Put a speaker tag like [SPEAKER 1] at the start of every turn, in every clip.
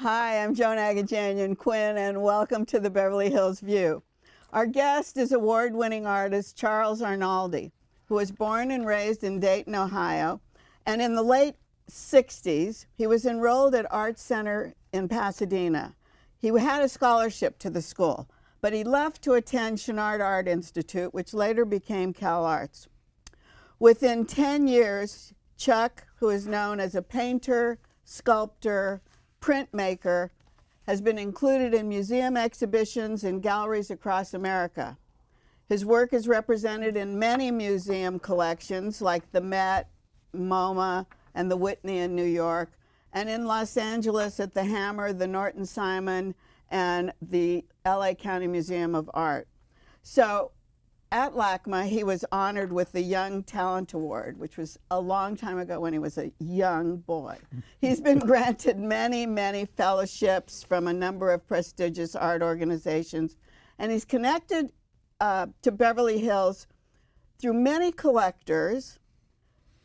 [SPEAKER 1] Hi, I'm Joan Quinn, and welcome to the Beverly Hills View. Our guest is award-winning artist Charles Arnoldi, who was born and raised in Dayton, Ohio, and in the late 60s, he was enrolled at Art Center in Pasadena. He had a scholarship to the school, but he left to attend Chouinard Art Institute, which later became Cal Arts. Within 10 years, Chuck, who is known as a painter, sculptor, printmaker, has been included in museum exhibitions and galleries across America. His work is represented in many museum collections like the Met, MoMA, and the Whitney in New York, and in Los Angeles at the Hammer, the Norton Simon, and the LA County Museum of Art. So at LACMA, he was honored with the Young Talent Award, which was a long time ago when he was a young boy. He's been granted many, many fellowships from a number of prestigious art organizations, and he's connected to Beverly Hills through many collectors.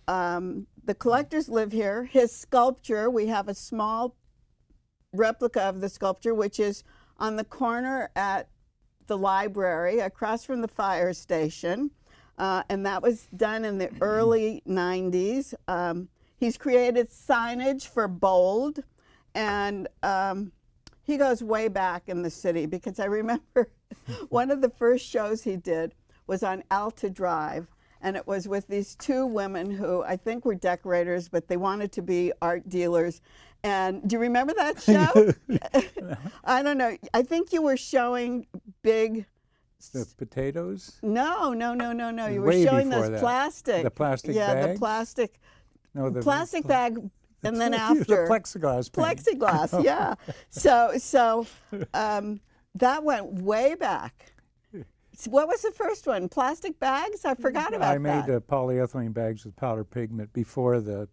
[SPEAKER 1] The collectors live here. His sculpture, we have a small replica of the sculpture, which is on the corner at the library across from the fire station, and that was done in the early 90s. He's created signage for Bold, and he goes way back in the city, because I remember one of the first shows he did was on Alta Drive, and it was with these two women who I think were decorators, but they wanted to be art dealers. And do you remember that show? I don't know. I think you were showing big...
[SPEAKER 2] The potatoes?
[SPEAKER 1] No. You were
[SPEAKER 2] Way
[SPEAKER 1] showing
[SPEAKER 2] before
[SPEAKER 1] those
[SPEAKER 2] that.
[SPEAKER 1] plastic.
[SPEAKER 2] The plastic
[SPEAKER 1] yeah,
[SPEAKER 2] bags?
[SPEAKER 1] the plastic.
[SPEAKER 2] No, the
[SPEAKER 1] plastic bag, and then after.
[SPEAKER 2] The plexiglass paint.
[SPEAKER 1] Plexiglass, yeah. So that went way back. What was the first one? Plastic bags? I forgot about that.
[SPEAKER 2] I made polyethylene bags with powder pigment before the...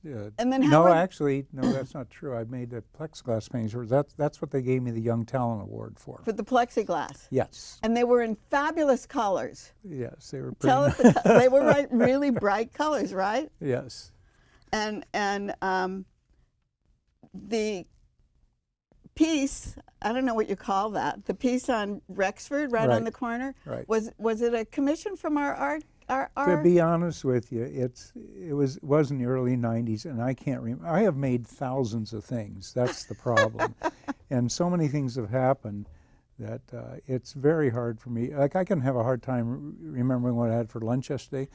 [SPEAKER 1] and then how
[SPEAKER 2] actually, that's not true. I made the plexiglass paintings. That's what they gave me the Young Talent Award for.
[SPEAKER 1] For the plexiglass?
[SPEAKER 2] Yes.
[SPEAKER 1] And they were in fabulous colors.
[SPEAKER 2] Yes, they were
[SPEAKER 1] Tell us, they were really bright colors, right?
[SPEAKER 2] Yes.
[SPEAKER 1] And the piece, I don't know what you call that, the piece on Rexford, right on the corner,
[SPEAKER 2] right.
[SPEAKER 1] Was it a commission from our art?
[SPEAKER 2] To be honest with you, it was in the early 90s, and I can't remember. I have made thousands of things. That's the problem. And so many things have happened that it's very hard for me. Like, I can have a hard time remembering what I had for lunch yesterday.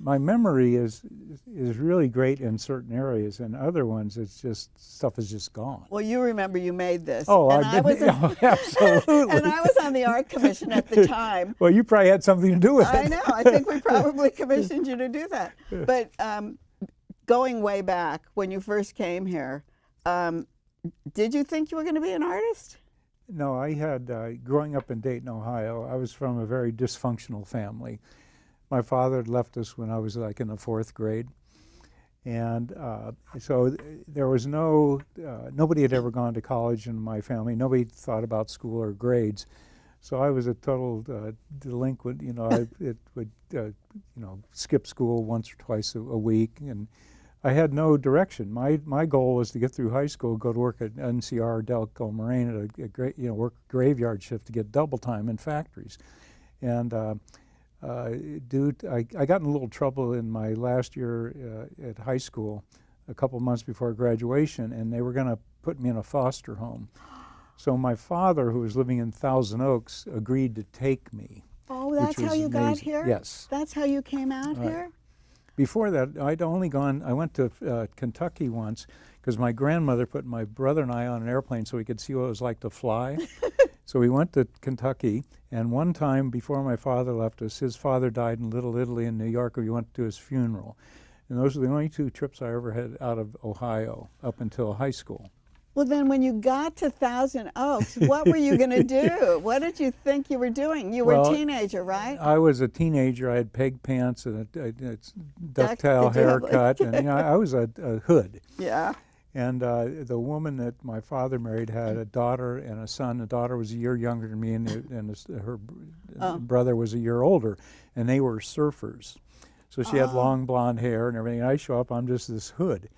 [SPEAKER 2] My memory is really great in certain areas, and other ones, it's just, stuff is just gone.
[SPEAKER 1] Well, you remember you made this.
[SPEAKER 2] Oh,
[SPEAKER 1] absolutely. And I was on the art commission at the time.
[SPEAKER 2] Well, you probably had something to do with it.
[SPEAKER 1] I know. I think we probably commissioned you to do that. But going way back, when you first came here, did you think you were going to be an artist?
[SPEAKER 2] No, I had, growing up in Dayton, Ohio, I was from a very dysfunctional family. My father had left us when I was like in the 4th grade. And so there was nobody had ever gone to college in my family. Nobody thought about school or grades. So I was a total delinquent. I would skip school once or twice a week, and I had no direction. My goal was to get through high school, go to work at NCR, Delco, Moraine at work graveyard shift to get double time in factories. And I got in a little trouble in my last year at high school, a couple months before graduation, and they were going to put me in a foster home. So my father, who was living in Thousand Oaks, agreed to take me.
[SPEAKER 1] Oh, that's how you got here?
[SPEAKER 2] Yes.
[SPEAKER 1] That's how you came out here?
[SPEAKER 2] Before that, I went to Kentucky once because my grandmother put my brother and I on an airplane so we could see what it was like to fly. So we went to Kentucky, and one time before my father left us, his father died in Little Italy in New York, and we went to his funeral. And those were the only 2 trips I ever had out of Ohio up until high school.
[SPEAKER 1] Well, then when you got to Thousand Oaks, what were you going to do? What did you think you were doing? You were a teenager, right?
[SPEAKER 2] I was a teenager. I had peg pants and a ducktail haircut, and I was a hood.
[SPEAKER 1] Yeah.
[SPEAKER 2] And the woman that my father married had a daughter and a son. The daughter was a year younger than me, and her brother was a year older, and they were surfers. So she had long blonde hair and everything. And I show up, I'm just this hood.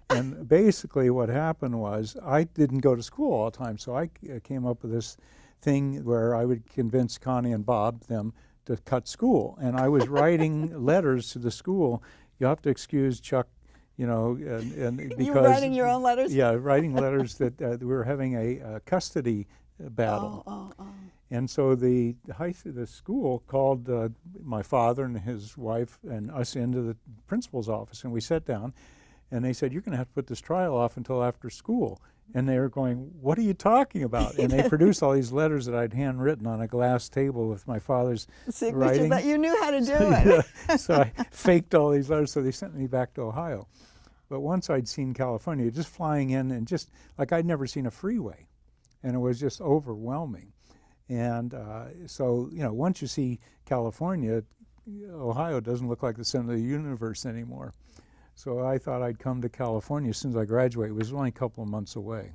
[SPEAKER 2] And basically what happened was I didn't go to school all the time, so I came up with this thing where I would convince Connie and Bob, them, to cut school. And I was writing letters to the school. You have to excuse Chuck, and because
[SPEAKER 1] you were writing your own letters?
[SPEAKER 2] Yeah, writing letters that we were having a custody battle. And so the school called my father and his wife and us into the principal's office, and we sat down, and they said, "You're going to have to put this trial off until after school." And they were going, "What are you talking about?" And they produced all these letters that I'd handwritten on a glass table with my father's
[SPEAKER 1] signature,
[SPEAKER 2] writing.
[SPEAKER 1] that you knew how to do it.
[SPEAKER 2] Yeah. So I faked all these letters, so they sent me back to Ohio. But once I'd seen California, just flying in and just like I'd never seen a freeway, and it was just overwhelming. And so, once you see California, Ohio doesn't look like the center of the universe anymore. So I thought I'd come to California as soon as I graduated. It was only a couple of months away.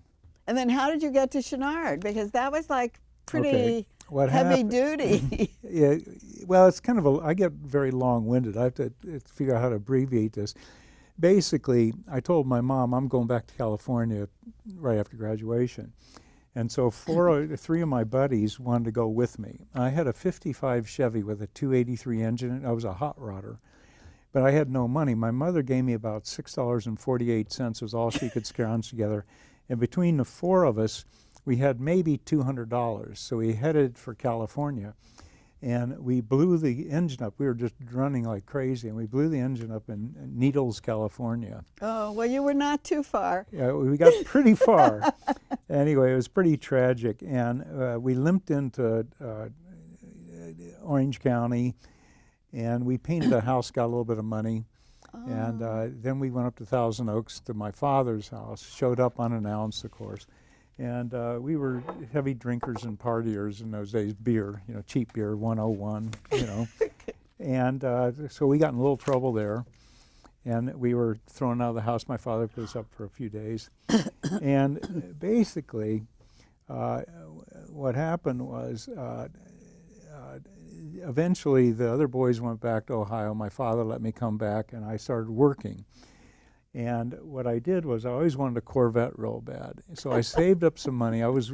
[SPEAKER 1] And then how did you get to Chenard? Because that was like pretty heavy duty.
[SPEAKER 2] Yeah, well, it's kind of I get very long-winded. I have to figure out how to abbreviate this. Basically, I told my mom I'm going back to California right after graduation. And so three of my buddies wanted to go with me. I had a 55 Chevy with a 283 engine. I was a hot rodder. But I had no money. My mother gave me about $6.48 was all she could scrounge together. And between the four of us, we had maybe $200. So we headed for California. And we blew the engine up. We were just running like crazy. And we blew the engine up in Needles, California.
[SPEAKER 1] Oh, well, you were not too far.
[SPEAKER 2] Yeah, we got pretty far. Anyway, it was pretty tragic. And we limped into Orange County. And we painted a house, got a little bit of money. And then we went up to Thousand Oaks to my father's house, showed up unannounced, of course. And we were heavy drinkers and partiers in those days, beer, cheap beer, 101, And so we got in a little trouble there. And we were thrown out of the house. My father put us up for a few days. And basically, what happened was eventually the other boys went back to Ohio. My father let me come back, and I started working. And what I did was I always wanted a Corvette real bad. So I saved up some money. I was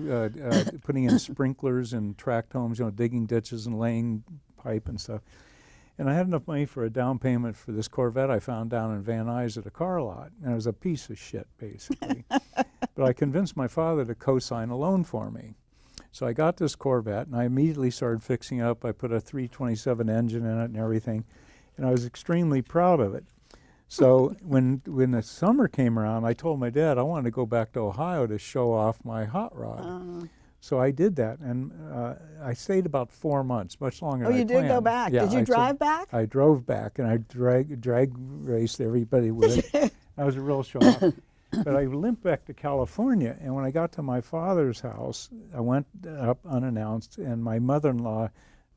[SPEAKER 2] putting in sprinklers and tract homes, digging ditches and laying pipe and stuff. And I had enough money for a down payment for this Corvette I found down in Van Nuys at a car lot. And it was a piece of shit, basically. But I convinced my father to co-sign a loan for me. So I got this Corvette, and I immediately started fixing it up. I put a 327 engine in it and everything. And I was extremely proud of it. So when the summer came around, I told my dad I wanted to go back to Ohio to show off my hot rod. So I did that, and I stayed about 4 months, much longer than I planned.
[SPEAKER 1] Oh, you did go back?
[SPEAKER 2] Yeah,
[SPEAKER 1] did you drive back?
[SPEAKER 2] I drove back, and I drag raced everybody with it. I was a real show-off. But I limped back to California, and when I got to my father's house, I went up unannounced, and my mother-in-law,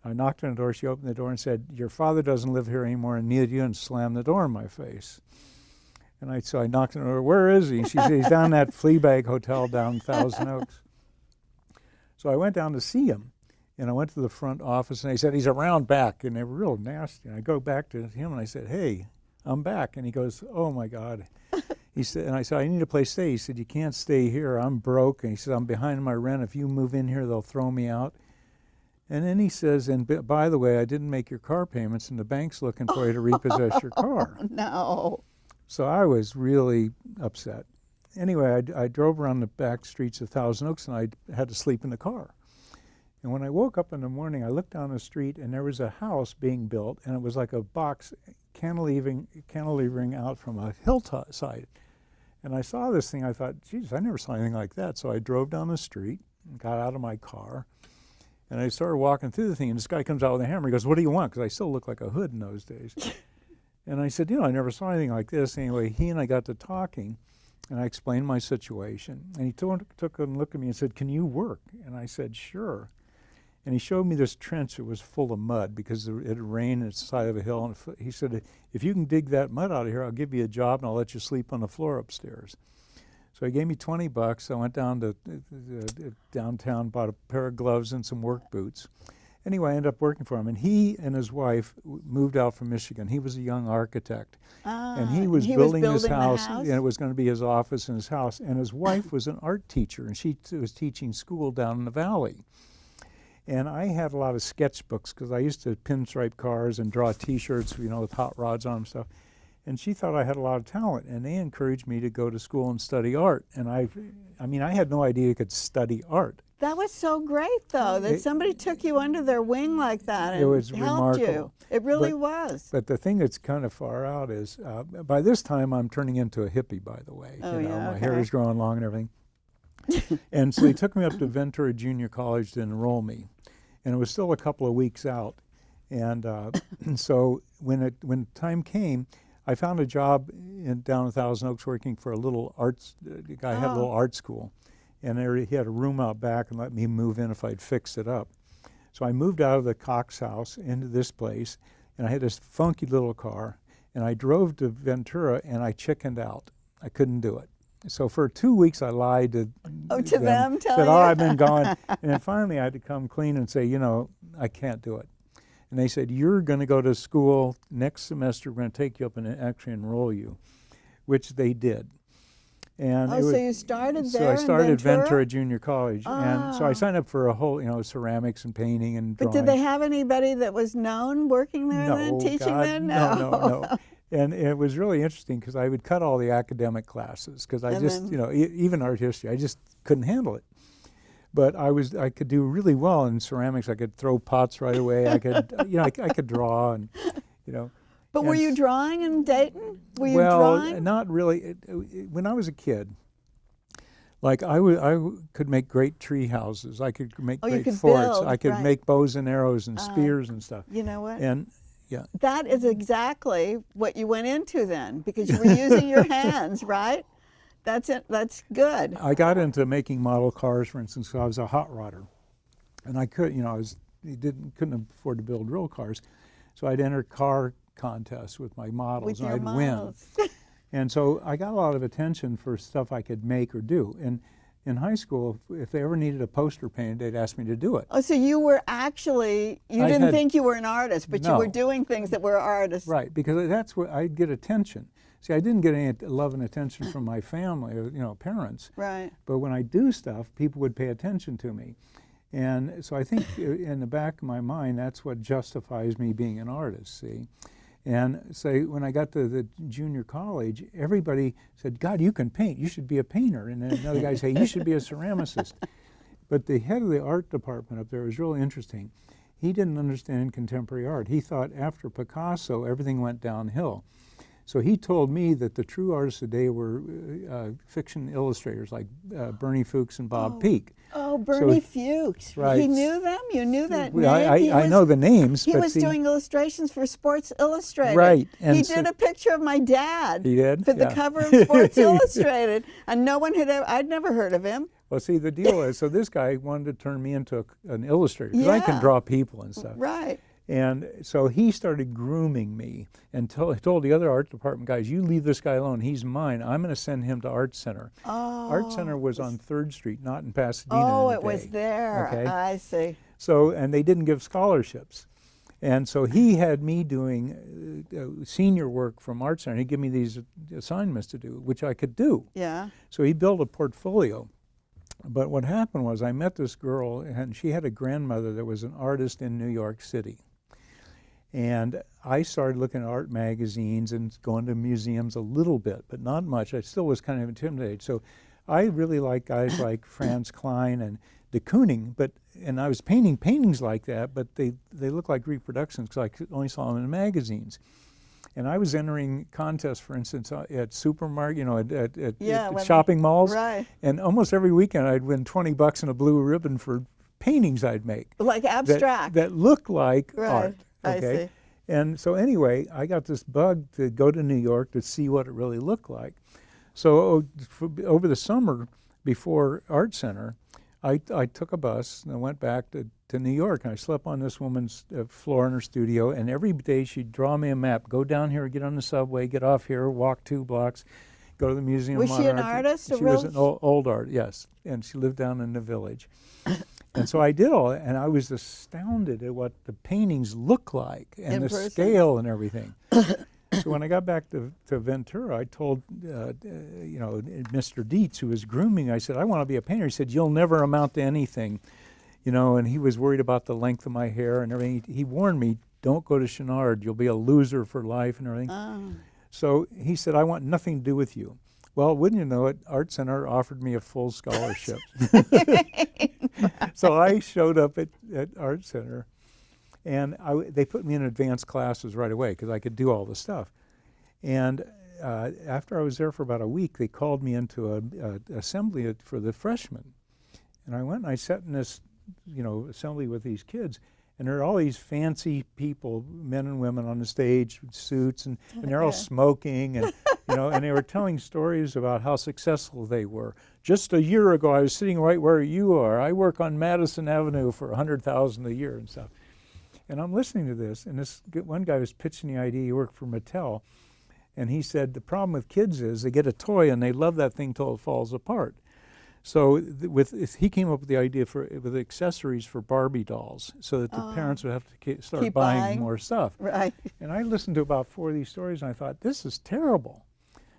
[SPEAKER 2] I knocked on the door, she opened the door and said, "Your father doesn't live here anymore, and neither do you," and slammed the door in my face. And so I knocked on the door, "Where is he?" She said, "He's down in that Fleabag Hotel down in Thousand Oaks." So I went down to see him, and I went to the front office, and they said, "He's around back," and they were real nasty. And I go back to him, and I said, "Hey, I'm back." And he goes, "Oh, my God." He said, and I said, "I need a place to stay." He said, "You can't stay here. I'm broke." And he said, "I'm behind my rent. If you move in here, they'll throw me out." And then he says, "And by the way, I didn't make your car payments, and the bank's looking for you to repossess your car."
[SPEAKER 1] No.
[SPEAKER 2] So I was really upset. Anyway, I drove around the back streets of Thousand Oaks, and I had to sleep in the car. And when I woke up in the morning, I looked down the street, and there was a house being built, and it was like a box cantilevering out from a hillside. And I saw this thing. I thought, geez, I never saw anything like that. So I drove down the street and got out of my car. And I started walking through the thing, and this guy comes out with a hammer. He goes, "What do you want?" Because I still look like a hood in those days. And I said, I never saw anything like this. Anyway, he and I got to talking, and I explained my situation. And he took a look at me and said, "Can you work?" And I said, "Sure." And he showed me this trench that was full of mud because it had rained at the side of a hill. And he said, "If you can dig that mud out of here, I'll give you a job, and I'll let you sleep on the floor upstairs." So he gave me $20. I went down to downtown, bought a pair of gloves and some work boots. Anyway, I ended up working for him, and he and his wife moved out from Michigan. He was a young architect, and he was building his house, and it was going to be his office and his house. And his wife was an art teacher, and she was teaching school down in the valley. And I had a lot of sketchbooks because I used to pinstripe cars and draw T-shirts, you know, with hot rods on them and stuff. And she thought I had a lot of talent, and they encouraged me to go to school and study art. And I mean, I had no idea you could study art.
[SPEAKER 1] That was so great, though, that somebody took you under their wing like that and
[SPEAKER 2] it was
[SPEAKER 1] helped
[SPEAKER 2] remarkable.
[SPEAKER 1] you. It really was.
[SPEAKER 2] But the thing that's kind of far out is, by this time I'm turning into a hippie, by the way.
[SPEAKER 1] Oh,
[SPEAKER 2] you know,
[SPEAKER 1] yeah,
[SPEAKER 2] my hair is growing long and everything. And so they took me up to Ventura Junior College to enroll me. And it was still a couple of weeks out. And so when time came, I found a job down in Thousand Oaks working for a little arts, the guy had a little art school. And he had a room out back and let me move in if I'd fix it up. So I moved out of the Cox house into this place, and I had this funky little car, and I drove to Ventura, and I chickened out. I couldn't do it. So for 2 weeks I lied to
[SPEAKER 1] them,
[SPEAKER 2] said, oh, I've been gone. And then finally I had to come clean and say, you know, I can't do it. And they said, you're going to go to school next semester, we're going to take you up and actually enroll you, which they did. And
[SPEAKER 1] so you started there.
[SPEAKER 2] So I started
[SPEAKER 1] in
[SPEAKER 2] Ventura Junior College, and so I signed up for a whole, you know, ceramics and painting and drawing.
[SPEAKER 1] But did they have anybody that was known working there then, teaching then?
[SPEAKER 2] No. And it was really interesting because I would cut all the academic classes because I just, you know, even art history, I just couldn't handle it. But I could do really well in ceramics. I could throw pots right away. I could, you know, I could draw and, you know.
[SPEAKER 1] But were you drawing in Dayton? Were you
[SPEAKER 2] well,
[SPEAKER 1] drawing?
[SPEAKER 2] not really. When I was a kid, like I could make great tree houses. I could make great forts. I could make bows and arrows and spears and stuff.
[SPEAKER 1] You know what?
[SPEAKER 2] And yeah.
[SPEAKER 1] That is exactly what you went into then, because you were using your hands, right? That's it. That's good.
[SPEAKER 2] I got into making model cars, for instance, because I was a hot rodder, and I could, you know, couldn't afford to build real cars, so I'd enter car contests with my models, and I'd win. And so I got a lot of attention for stuff I could make or do. And in high school, if they ever needed a poster painted, they'd ask me to do it.
[SPEAKER 1] Oh, so you were actually, you didn't think you were an artist, but you were doing things that were artists.
[SPEAKER 2] Right, because that's where I'd get attention. See, I didn't get any love and attention from my family or, you know, parents.
[SPEAKER 1] Right.
[SPEAKER 2] But when I do stuff, people would pay attention to me. And so I think in the back of my mind, that's what justifies me being an artist, see? And say when I got to the junior college, everybody said, God, you can paint. You should be a painter. And then another guy said, you should be a ceramicist. But the head of the art department up there was really interesting. He didn't understand contemporary art. He thought after Picasso, everything went downhill. So he told me that the true artists today were fiction illustrators like Bernie Fuchs and Bob Peak.
[SPEAKER 1] Oh, Bernie Fuchs.
[SPEAKER 2] Right.
[SPEAKER 1] He knew them? You knew that name?
[SPEAKER 2] I know the names.
[SPEAKER 1] He was doing illustrations for Sports Illustrated.
[SPEAKER 2] Right.
[SPEAKER 1] And he did a picture of my dad.
[SPEAKER 2] He did?
[SPEAKER 1] For the cover of Sports Illustrated. And no one had ever, I'd never heard of him.
[SPEAKER 2] Well, see, the deal is, so this guy wanted to turn me into an illustrator, because I can draw people and stuff.
[SPEAKER 1] Right.
[SPEAKER 2] And so he started grooming me and told the other art department guys, you leave this guy alone, he's mine. I'm going to send him to Art Center.
[SPEAKER 1] Oh.
[SPEAKER 2] Art Center was on 3rd Street, not in Pasadena.
[SPEAKER 1] Oh, it was there.
[SPEAKER 2] Okay?
[SPEAKER 1] I see.
[SPEAKER 2] So, and they didn't give scholarships. And so he had me doing senior work from Art Center. He'd give me these assignments to do, which I could do.
[SPEAKER 1] Yeah.
[SPEAKER 2] So he built a portfolio. But what happened was I met this girl, and she had a grandmother that was an artist in New York City. And I started looking at art magazines and going to museums a little bit, but not much. I still was kind of intimidated. So I really like guys like Franz Klein and de Kooning, and I was painting paintings like that, but they look like reproductions because I only saw them in magazines. And I was entering contests, for instance, at supermarket, you know, at shopping malls.
[SPEAKER 1] Right.
[SPEAKER 2] And almost every weekend I'd win $20 and a blue ribbon for paintings I'd make.
[SPEAKER 1] Like abstract.
[SPEAKER 2] That looked like art.
[SPEAKER 1] Okay.
[SPEAKER 2] I see. And so anyway, I got this bug to go to New York to see what it really looked like. So over the summer before Art Center, I took a bus and I went back to New York, and I slept on this woman's floor in her studio, and every day she'd draw me a map, go down here, get on the subway, get off here, walk 2 blocks, go to the Museum of
[SPEAKER 1] Was she an artist?
[SPEAKER 2] She was an old art, yes, and she lived down in the Village. And so I did all that, and I was astounded at what the paintings look like and
[SPEAKER 1] In
[SPEAKER 2] the
[SPEAKER 1] person?
[SPEAKER 2] scale and everything. So when I got back to Ventura, I told Mr. Dietz, who was grooming, I said, I want to be a painter. He said, you'll never amount to anything, and he was worried about the length of my hair and everything. He warned me, don't go to Chenard, you'll be a loser for life and everything.
[SPEAKER 1] Oh.
[SPEAKER 2] So he said, I want nothing to do with you. Well, wouldn't you know it, Art Center offered me a full scholarship. So I showed up at Art Center, and they put me in advanced classes right away because I could do all the stuff. And after I was there for about a week, they called me into an assembly for the freshmen. And I went and I sat in this, assembly with these kids. And there are all these fancy people, men and women on the stage with suits, and they're all smoking, and and they were telling stories about how successful they were. Just a year ago, I was sitting right where you are. I work on Madison Avenue for $100,000 a year and stuff. And I'm listening to this, and this one guy was pitching the idea. He worked for Mattel, and he said the problem with kids is they get a toy and they love that thing till it falls apart. So he came up with the idea with accessories for Barbie dolls, so that the parents would have to start
[SPEAKER 1] keep
[SPEAKER 2] buying more stuff.
[SPEAKER 1] Right.
[SPEAKER 2] And I listened to about 4 of these stories, and I thought, this is terrible.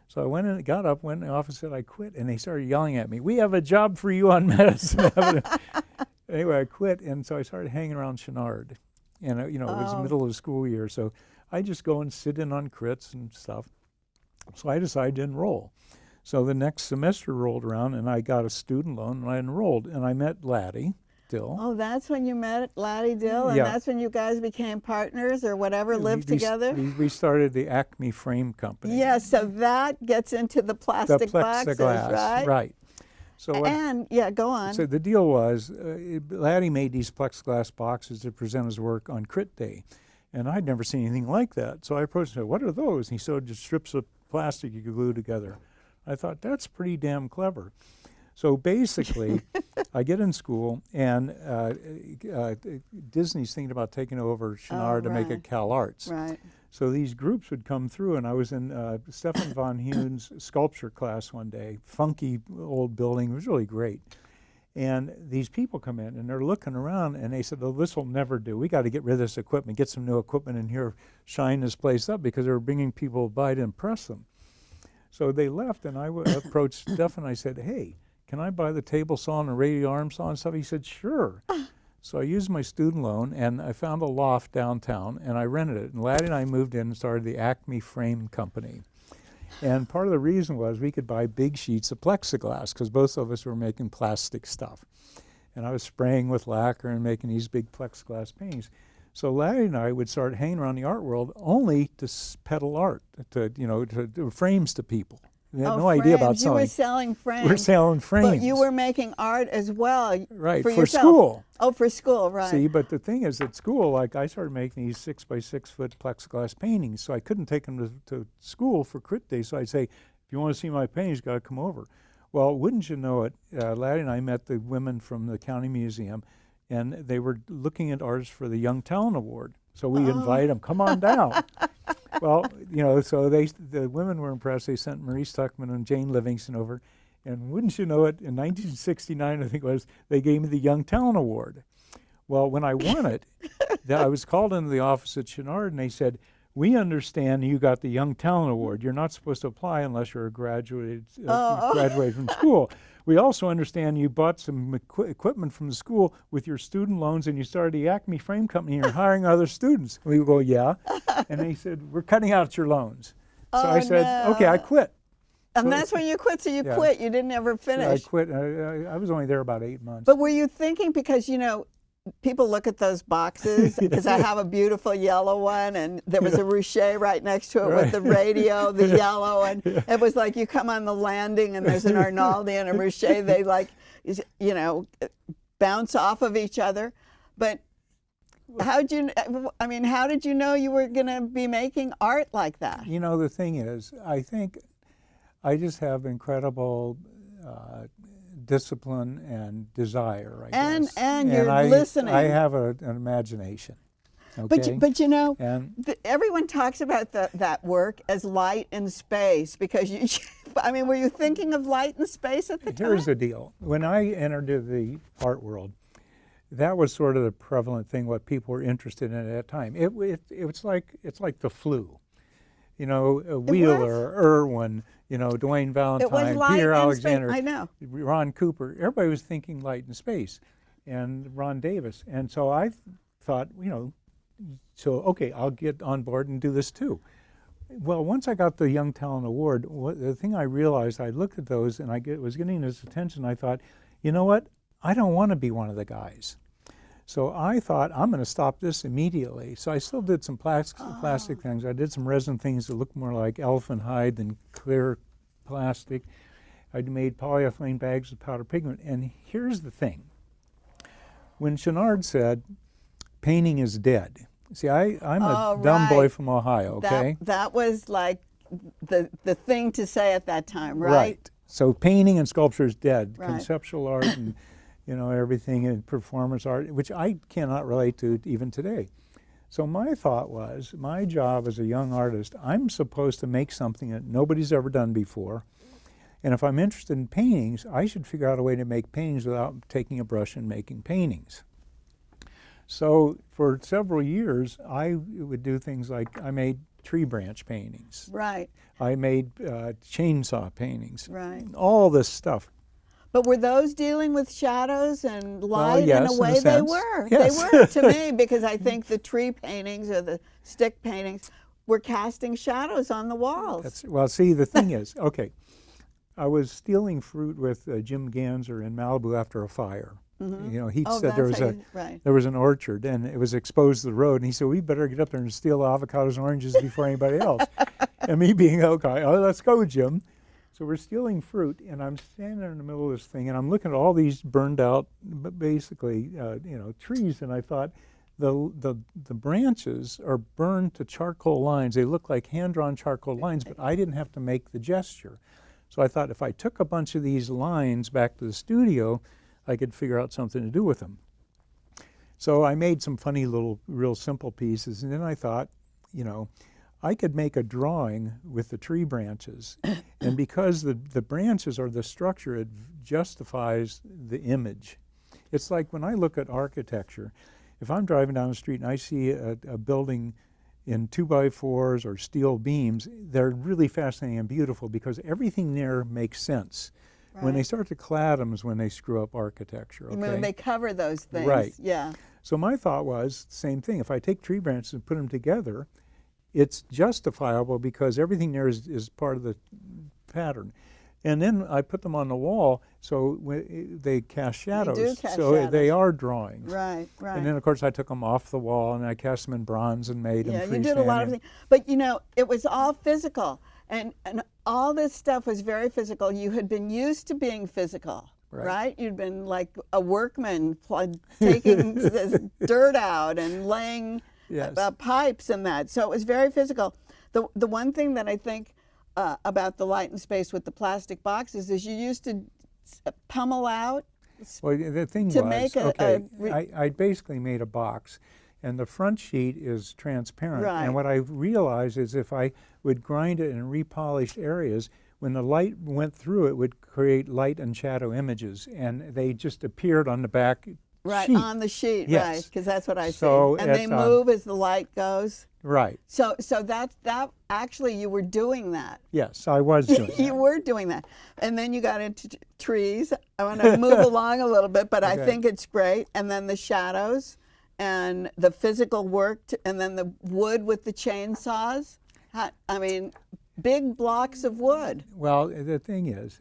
[SPEAKER 2] So I went in, got up, went in the office, said I quit, and they started yelling at me, we have a job for you on Madison Avenue. Anyway, I quit, and so I started hanging around Chenard. And it was the middle of the school year, so I just go and sit in on crits and stuff. So I decided to enroll. So the next semester rolled around, and I got a student loan, and I enrolled, and I met Laddie Dill.
[SPEAKER 1] Oh, that's when you met Laddie Dill, and
[SPEAKER 2] Yeah.
[SPEAKER 1] that's when you guys became partners or whatever, lived together?
[SPEAKER 2] We started the Acme Frame Company.
[SPEAKER 1] Yeah, so that gets into the plastic boxes, right?
[SPEAKER 2] Right. So
[SPEAKER 1] go on.
[SPEAKER 2] So the deal was, Laddie made these plexiglass boxes to present his work on Crit Day, and I'd never seen anything like that. So I approached him and said, what are those? And he showed just strips of plastic you could glue together. I thought, that's pretty damn clever. So basically, I get in school, and Disney's thinking about taking over Chenard to make it Cal Arts.
[SPEAKER 1] Right.
[SPEAKER 2] So these groups would come through, and I was in Stefan von Huen's sculpture class one day, funky old building. It was really great. And these people come in, and they're looking around, and they said, oh, this will never do. We got to get rid of this equipment, get some new equipment in here, shine this place up, because they were bringing people by to impress them. So they left, and I approached Stefan, and I said, hey, can I buy the table saw and the radial arm saw and stuff? He said, sure. So I used my student loan, and I found a loft downtown, and I rented it. And Laddie and I moved in and started the Acme Frame Company. And part of the reason was we could buy big sheets of plexiglass, because both of us were making plastic stuff. And I was spraying with lacquer and making these big plexiglass paintings. So Laddie and I would start hanging around the art world only to peddle art, to do frames to people. We had no idea about selling.
[SPEAKER 1] You were selling frames.
[SPEAKER 2] We're selling frames.
[SPEAKER 1] But you were making art as well.
[SPEAKER 2] Right,
[SPEAKER 1] for
[SPEAKER 2] for
[SPEAKER 1] yourself.
[SPEAKER 2] school.
[SPEAKER 1] Oh, for school, right.
[SPEAKER 2] See, but the thing is, at school, I started making these 6 by 6 foot plexiglass paintings, so I couldn't take them to school for Crit Day. So I'd say, if you want to see my paintings, you got to come over. Well, wouldn't you know it, Laddie and I met the women from the County Museum, and they were looking at artists for the Young Talent Award. So we invited them, come on down. Well, so the women were impressed. They sent Maurice Tuckman and Jane Livingston over. And wouldn't you know it, in 1969, I think it was, they gave me the Young Talent Award. Well, when I won it, I was called into the office at Chenard, and they said, we understand you got the Young Talent Award. You're not supposed to apply unless you're graduated from school. We also understand you bought some equipment from the school with your student loans, and you started the Acme Frame Company, and you're hiring other students. We would go, yeah. And they said, we're cutting out your loans. So I said, okay, I quit.
[SPEAKER 1] And that's when you quit, so you quit. You didn't ever finish.
[SPEAKER 2] Yeah, I quit. I was only there about 8 months.
[SPEAKER 1] But were you thinking, because, people look at those boxes, because I have a beautiful yellow one, and there was a ruche right next to it with the radio, the yellow, and it was like you come on the landing and there's an Arnoldi and a ruche, they bounce off of each other. But how did you know you were going to be making art like that?
[SPEAKER 2] The thing is, I think I just have incredible discipline and desire, I guess.
[SPEAKER 1] And you're listening.
[SPEAKER 2] I have an imagination. Okay?
[SPEAKER 1] But everyone talks about that work as light in space, because were you thinking of light in space at the time?
[SPEAKER 2] Here's the deal. When I entered the art world, that was sort of the prevalent thing, what people were interested in at that time. It's like the flu. You know, Wheeler, Irwin, you know, Dwayne Valentine, Peter Alexander,
[SPEAKER 1] I know.
[SPEAKER 2] Ron Cooper. Everybody was thinking light and space, and Ron Davis. And so I thought, you know, so okay, I'll get on board and do this too. Well, once I got the Young Talent Award, the thing I realized, I looked at those and I was getting this attention. I thought, you know what? I don't want to be one of the guys. So I thought, I'm going to stop this immediately. So I still did some plastic things. I did some resin things that looked more like elephant hide than clear plastic. I made polyethylene bags with powder pigment. And here's the thing. When Chenard said, painting is dead. See, I'm a dumb boy from Ohio, okay?
[SPEAKER 1] That was like the thing to say at that time, right?
[SPEAKER 2] Right. So painting and sculpture is dead.
[SPEAKER 1] Right.
[SPEAKER 2] Conceptual art and, you know, everything in performance art, which I cannot relate to even today. So my thought was, my job as a young artist, I'm supposed to make something that nobody's ever done before. And if I'm interested in paintings, I should figure out a way to make paintings without taking a brush and making paintings. So for several years, I would do things like I made tree branch paintings.
[SPEAKER 1] Right.
[SPEAKER 2] I made chainsaw paintings.
[SPEAKER 1] Right.
[SPEAKER 2] All this stuff.
[SPEAKER 1] But were those dealing with shadows and light?
[SPEAKER 2] Well, yes,
[SPEAKER 1] in a way? They were.
[SPEAKER 2] Yes.
[SPEAKER 1] They were to me, because I think the tree paintings or the stick paintings were casting shadows on the walls.
[SPEAKER 2] Well, see, the thing is, okay, I was stealing fruit with Jim Ganser in Malibu after a fire. You know, he said there was an orchard and it was exposed to the road, and he said, we better get up there and steal avocados and oranges before anybody else. And me being, okay, oh, let's go, Jim. So we're stealing fruit, and I'm standing there in the middle of this thing, and I'm looking at all these burned out, basically, you know, trees, and I thought, the branches are burned to charcoal lines. They look like hand-drawn charcoal lines, but I didn't have to make the gesture. So I thought, if I took a bunch of these lines back to the studio, I could figure out something to do with them. So I made some funny little, real simple pieces, and then I thought, you know, I could make a drawing with the tree branches, and because the branches are the structure, it justifies the image. It's like when I look at architecture, if I'm driving down the street and I see a building in 2x4s or steel beams, they're really fascinating and beautiful because everything there makes sense. Right. When they start to clad them is when they screw up architecture. Okay?
[SPEAKER 1] When they cover those things.
[SPEAKER 2] Right.
[SPEAKER 1] Yeah.
[SPEAKER 2] So my thought was the same thing. If I take tree branches and put them together, it's justifiable because everything there is part of the pattern. And then I put them on the wall so they cast shadows.
[SPEAKER 1] They do cast
[SPEAKER 2] so
[SPEAKER 1] shadows.
[SPEAKER 2] They are drawings.
[SPEAKER 1] Right, right.
[SPEAKER 2] And then, of course, I took them off the wall and I cast them in bronze and made them freestanding.
[SPEAKER 1] Yeah, you did a lot of things. But, you know, it was all physical. And all this stuff was very physical. You had been used to being physical, right? You'd been like a workman taking this dirt out and laying pipes and that. So it was very physical. The one thing that I think about the light and space with the plastic boxes is you used to pummel out.
[SPEAKER 2] Well, the thing
[SPEAKER 1] to
[SPEAKER 2] was,
[SPEAKER 1] make
[SPEAKER 2] I basically made a box, and the front sheet is transparent.
[SPEAKER 1] Right.
[SPEAKER 2] And what I realized is if I would grind it in repolished areas, when the light went through it would create light and shadow images, and they just appeared on the back sheet.
[SPEAKER 1] On the sheet,
[SPEAKER 2] yes.
[SPEAKER 1] right, because that's what I see.
[SPEAKER 2] So
[SPEAKER 1] and they move as the light goes.
[SPEAKER 2] Right.
[SPEAKER 1] So that actually you were doing that.
[SPEAKER 2] Yes, I was doing that.
[SPEAKER 1] You were doing that. And then you got into trees. I want to move along a little bit, but I think it's great. And then the shadows and the physical work, and then the wood with the chainsaws. I mean, big blocks of wood.
[SPEAKER 2] Well, the thing is,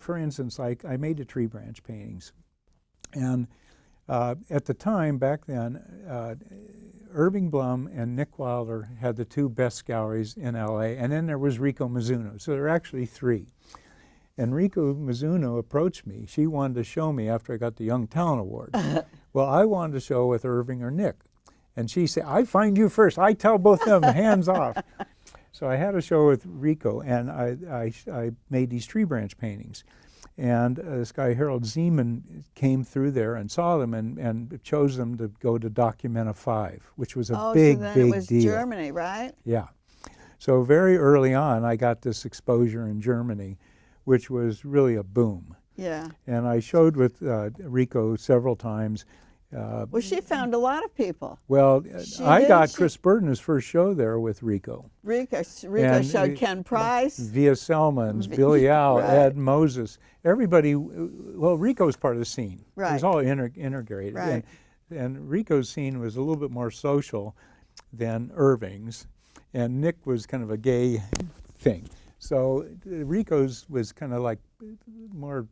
[SPEAKER 2] for instance, like I made the tree branch paintings. And at the time, back then, Irving Blum and Nick Wilder had the two best galleries in LA, and then there was Rico Mizuno. So there were actually three. And Rico Mizuno approached me. She wanted to show me after I got the Young Talent Award. Well, I wanted to show with Irving or Nick. And she said, I find you first. I tell both of them, hands off. So I had a show with Rico, and I made these tree branch paintings. And this guy, Harold Zeman, came through there and saw them and chose them to go to Documenta 5, which was a big, big deal.
[SPEAKER 1] It was Germany, right?
[SPEAKER 2] Yeah. So very early on, I got this exposure in Germany, which was really a boom.
[SPEAKER 1] Yeah.
[SPEAKER 2] And I showed with Rico several times.
[SPEAKER 1] Well, she found a lot of people.
[SPEAKER 2] Well,
[SPEAKER 1] She
[SPEAKER 2] I
[SPEAKER 1] did,
[SPEAKER 2] got
[SPEAKER 1] she-
[SPEAKER 2] Chris Burton's first show there with Rico.
[SPEAKER 1] Rico
[SPEAKER 2] And
[SPEAKER 1] showed Ken Price.
[SPEAKER 2] Via Selmans, Billy Al,
[SPEAKER 1] Right.
[SPEAKER 2] Ed Moses, everybody. Well, Rico's part of the scene. It
[SPEAKER 1] Right.
[SPEAKER 2] was all integrated.
[SPEAKER 1] Right.
[SPEAKER 2] And Rico's scene was a little bit more social than Irving's, and Nick was kind of a gay thing. So Rico's was kind of like more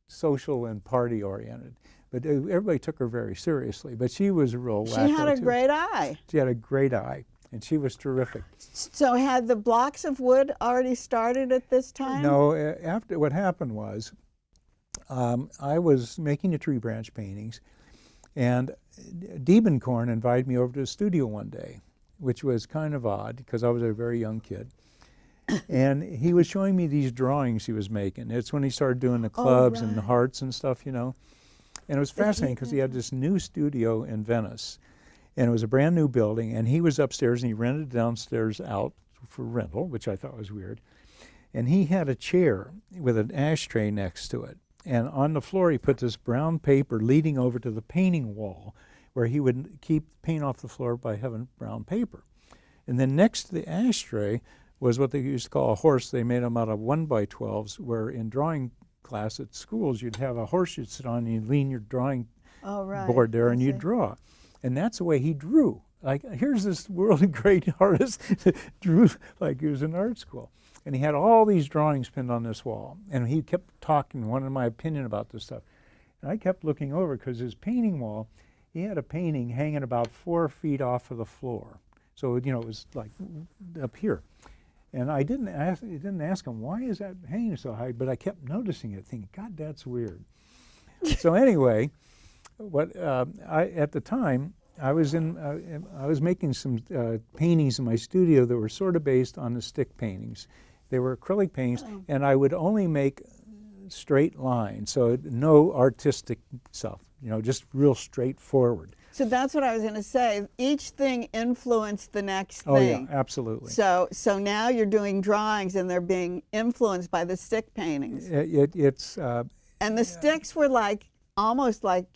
[SPEAKER 2] social and party oriented. But everybody took her very seriously. But she was a real wacko,
[SPEAKER 1] She had a
[SPEAKER 2] too.
[SPEAKER 1] great eye.
[SPEAKER 2] She had a great eye, and she was terrific.
[SPEAKER 1] So had the blocks of wood already started at this time?
[SPEAKER 2] No, after what happened was, I was making the tree branch paintings, and Diebenkorn invited me over to the studio one day, which was kind of odd because I was a very young kid. And he was showing me these drawings he was making. It's when he started doing the clubs and the
[SPEAKER 1] right.
[SPEAKER 2] hearts and stuff, you know. And it was fascinating because he had this new studio in Venice, and it was a brand new building, and he was upstairs and he rented downstairs out for rental, which I thought was weird. And he had a chair with an ashtray next to it. And on the floor he put this brown paper leading over to the painting wall where he would keep paint off the floor by having brown paper. And then next to the ashtray was what they used to call a horse. They made them out of 1x12s, where in drawing class at schools you'd have a horse you'd sit on and you'd lean your drawing board there and you'd draw. And that's the way he drew. Like, here's this world great artist that drew like he was in art school. And he had all these drawings pinned on this wall. And he kept talking, wanted my opinion about this stuff. And I kept looking over because his painting wall, he had a painting hanging about 4 feet off of the floor. So, you know, it was like up here. And I didn't ask him, why is that hanging so high? But I kept noticing it, thinking, God, that's weird. So anyway, at the time, I was making some paintings in my studio that were sort of based on the stick paintings. They were acrylic paintings, and I would only make straight lines, so no artistic stuff, you know, just real straightforward.
[SPEAKER 1] So that's what I was going to say. Each thing influenced the next thing.
[SPEAKER 2] Oh yeah, absolutely.
[SPEAKER 1] So now you're doing drawings and they're being influenced by the stick paintings.
[SPEAKER 2] It's
[SPEAKER 1] and the sticks were like almost like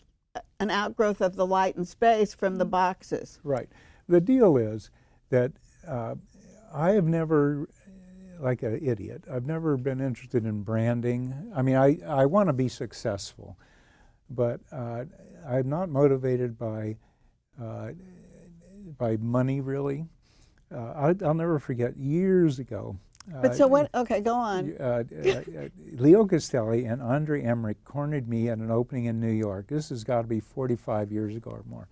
[SPEAKER 1] an outgrowth of the light and space from the boxes.
[SPEAKER 2] right. The deal is that I have never, like an idiot, I've never been interested in branding. I mean, I want to be successful, but I'm not motivated by money, really. I'll never forget, years ago.
[SPEAKER 1] But so what, okay, go on.
[SPEAKER 2] Leo Castelli and Andre Emmerich cornered me at an opening in New York. This has got to be 45 years ago or more.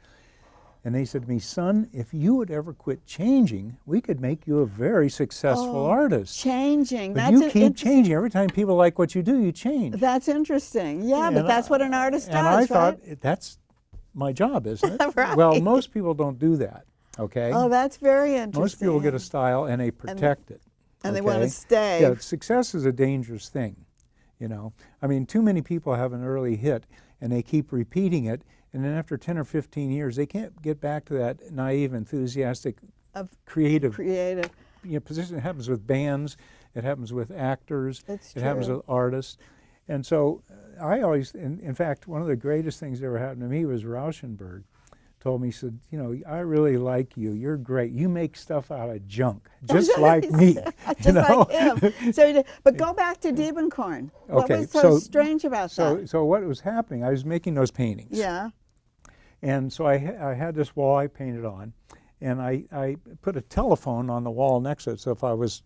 [SPEAKER 2] And they said to me, son, if you would ever quit changing, we could make you a very successful artist.
[SPEAKER 1] Changing.
[SPEAKER 2] But you keep changing. Every time people like what you do, you change.
[SPEAKER 1] That's interesting. Yeah, but that's what an artist does,
[SPEAKER 2] and I
[SPEAKER 1] right?
[SPEAKER 2] thought, that's my job, isn't it?
[SPEAKER 1] Right.
[SPEAKER 2] Well, most people don't do that, okay?
[SPEAKER 1] Oh, that's very interesting.
[SPEAKER 2] Most people get a style and they protect it.
[SPEAKER 1] And they want to
[SPEAKER 2] okay?
[SPEAKER 1] stay.
[SPEAKER 2] Yeah, success is a dangerous thing, you know. I mean, too many people have an early hit and they keep repeating it, and then after 10 or 15 years, they can't get back to that naive, enthusiastic, creative you know, position. It happens with bands, it happens with actors,
[SPEAKER 1] It's
[SPEAKER 2] it happens
[SPEAKER 1] true.
[SPEAKER 2] with artists. And so I always, in fact, one of the greatest things that ever happened to me was Rauschenberg told me, he said, you know, I really like you. You're great. You make stuff out of junk, just like me.
[SPEAKER 1] Just
[SPEAKER 2] you know?
[SPEAKER 1] like him. So, but go back to Diebenkorn. What
[SPEAKER 2] Okay,
[SPEAKER 1] was so strange about that?
[SPEAKER 2] So what was happening, I was making those paintings.
[SPEAKER 1] Yeah.
[SPEAKER 2] And so I had this wall I painted on, and I put a telephone on the wall next to it, so if I was,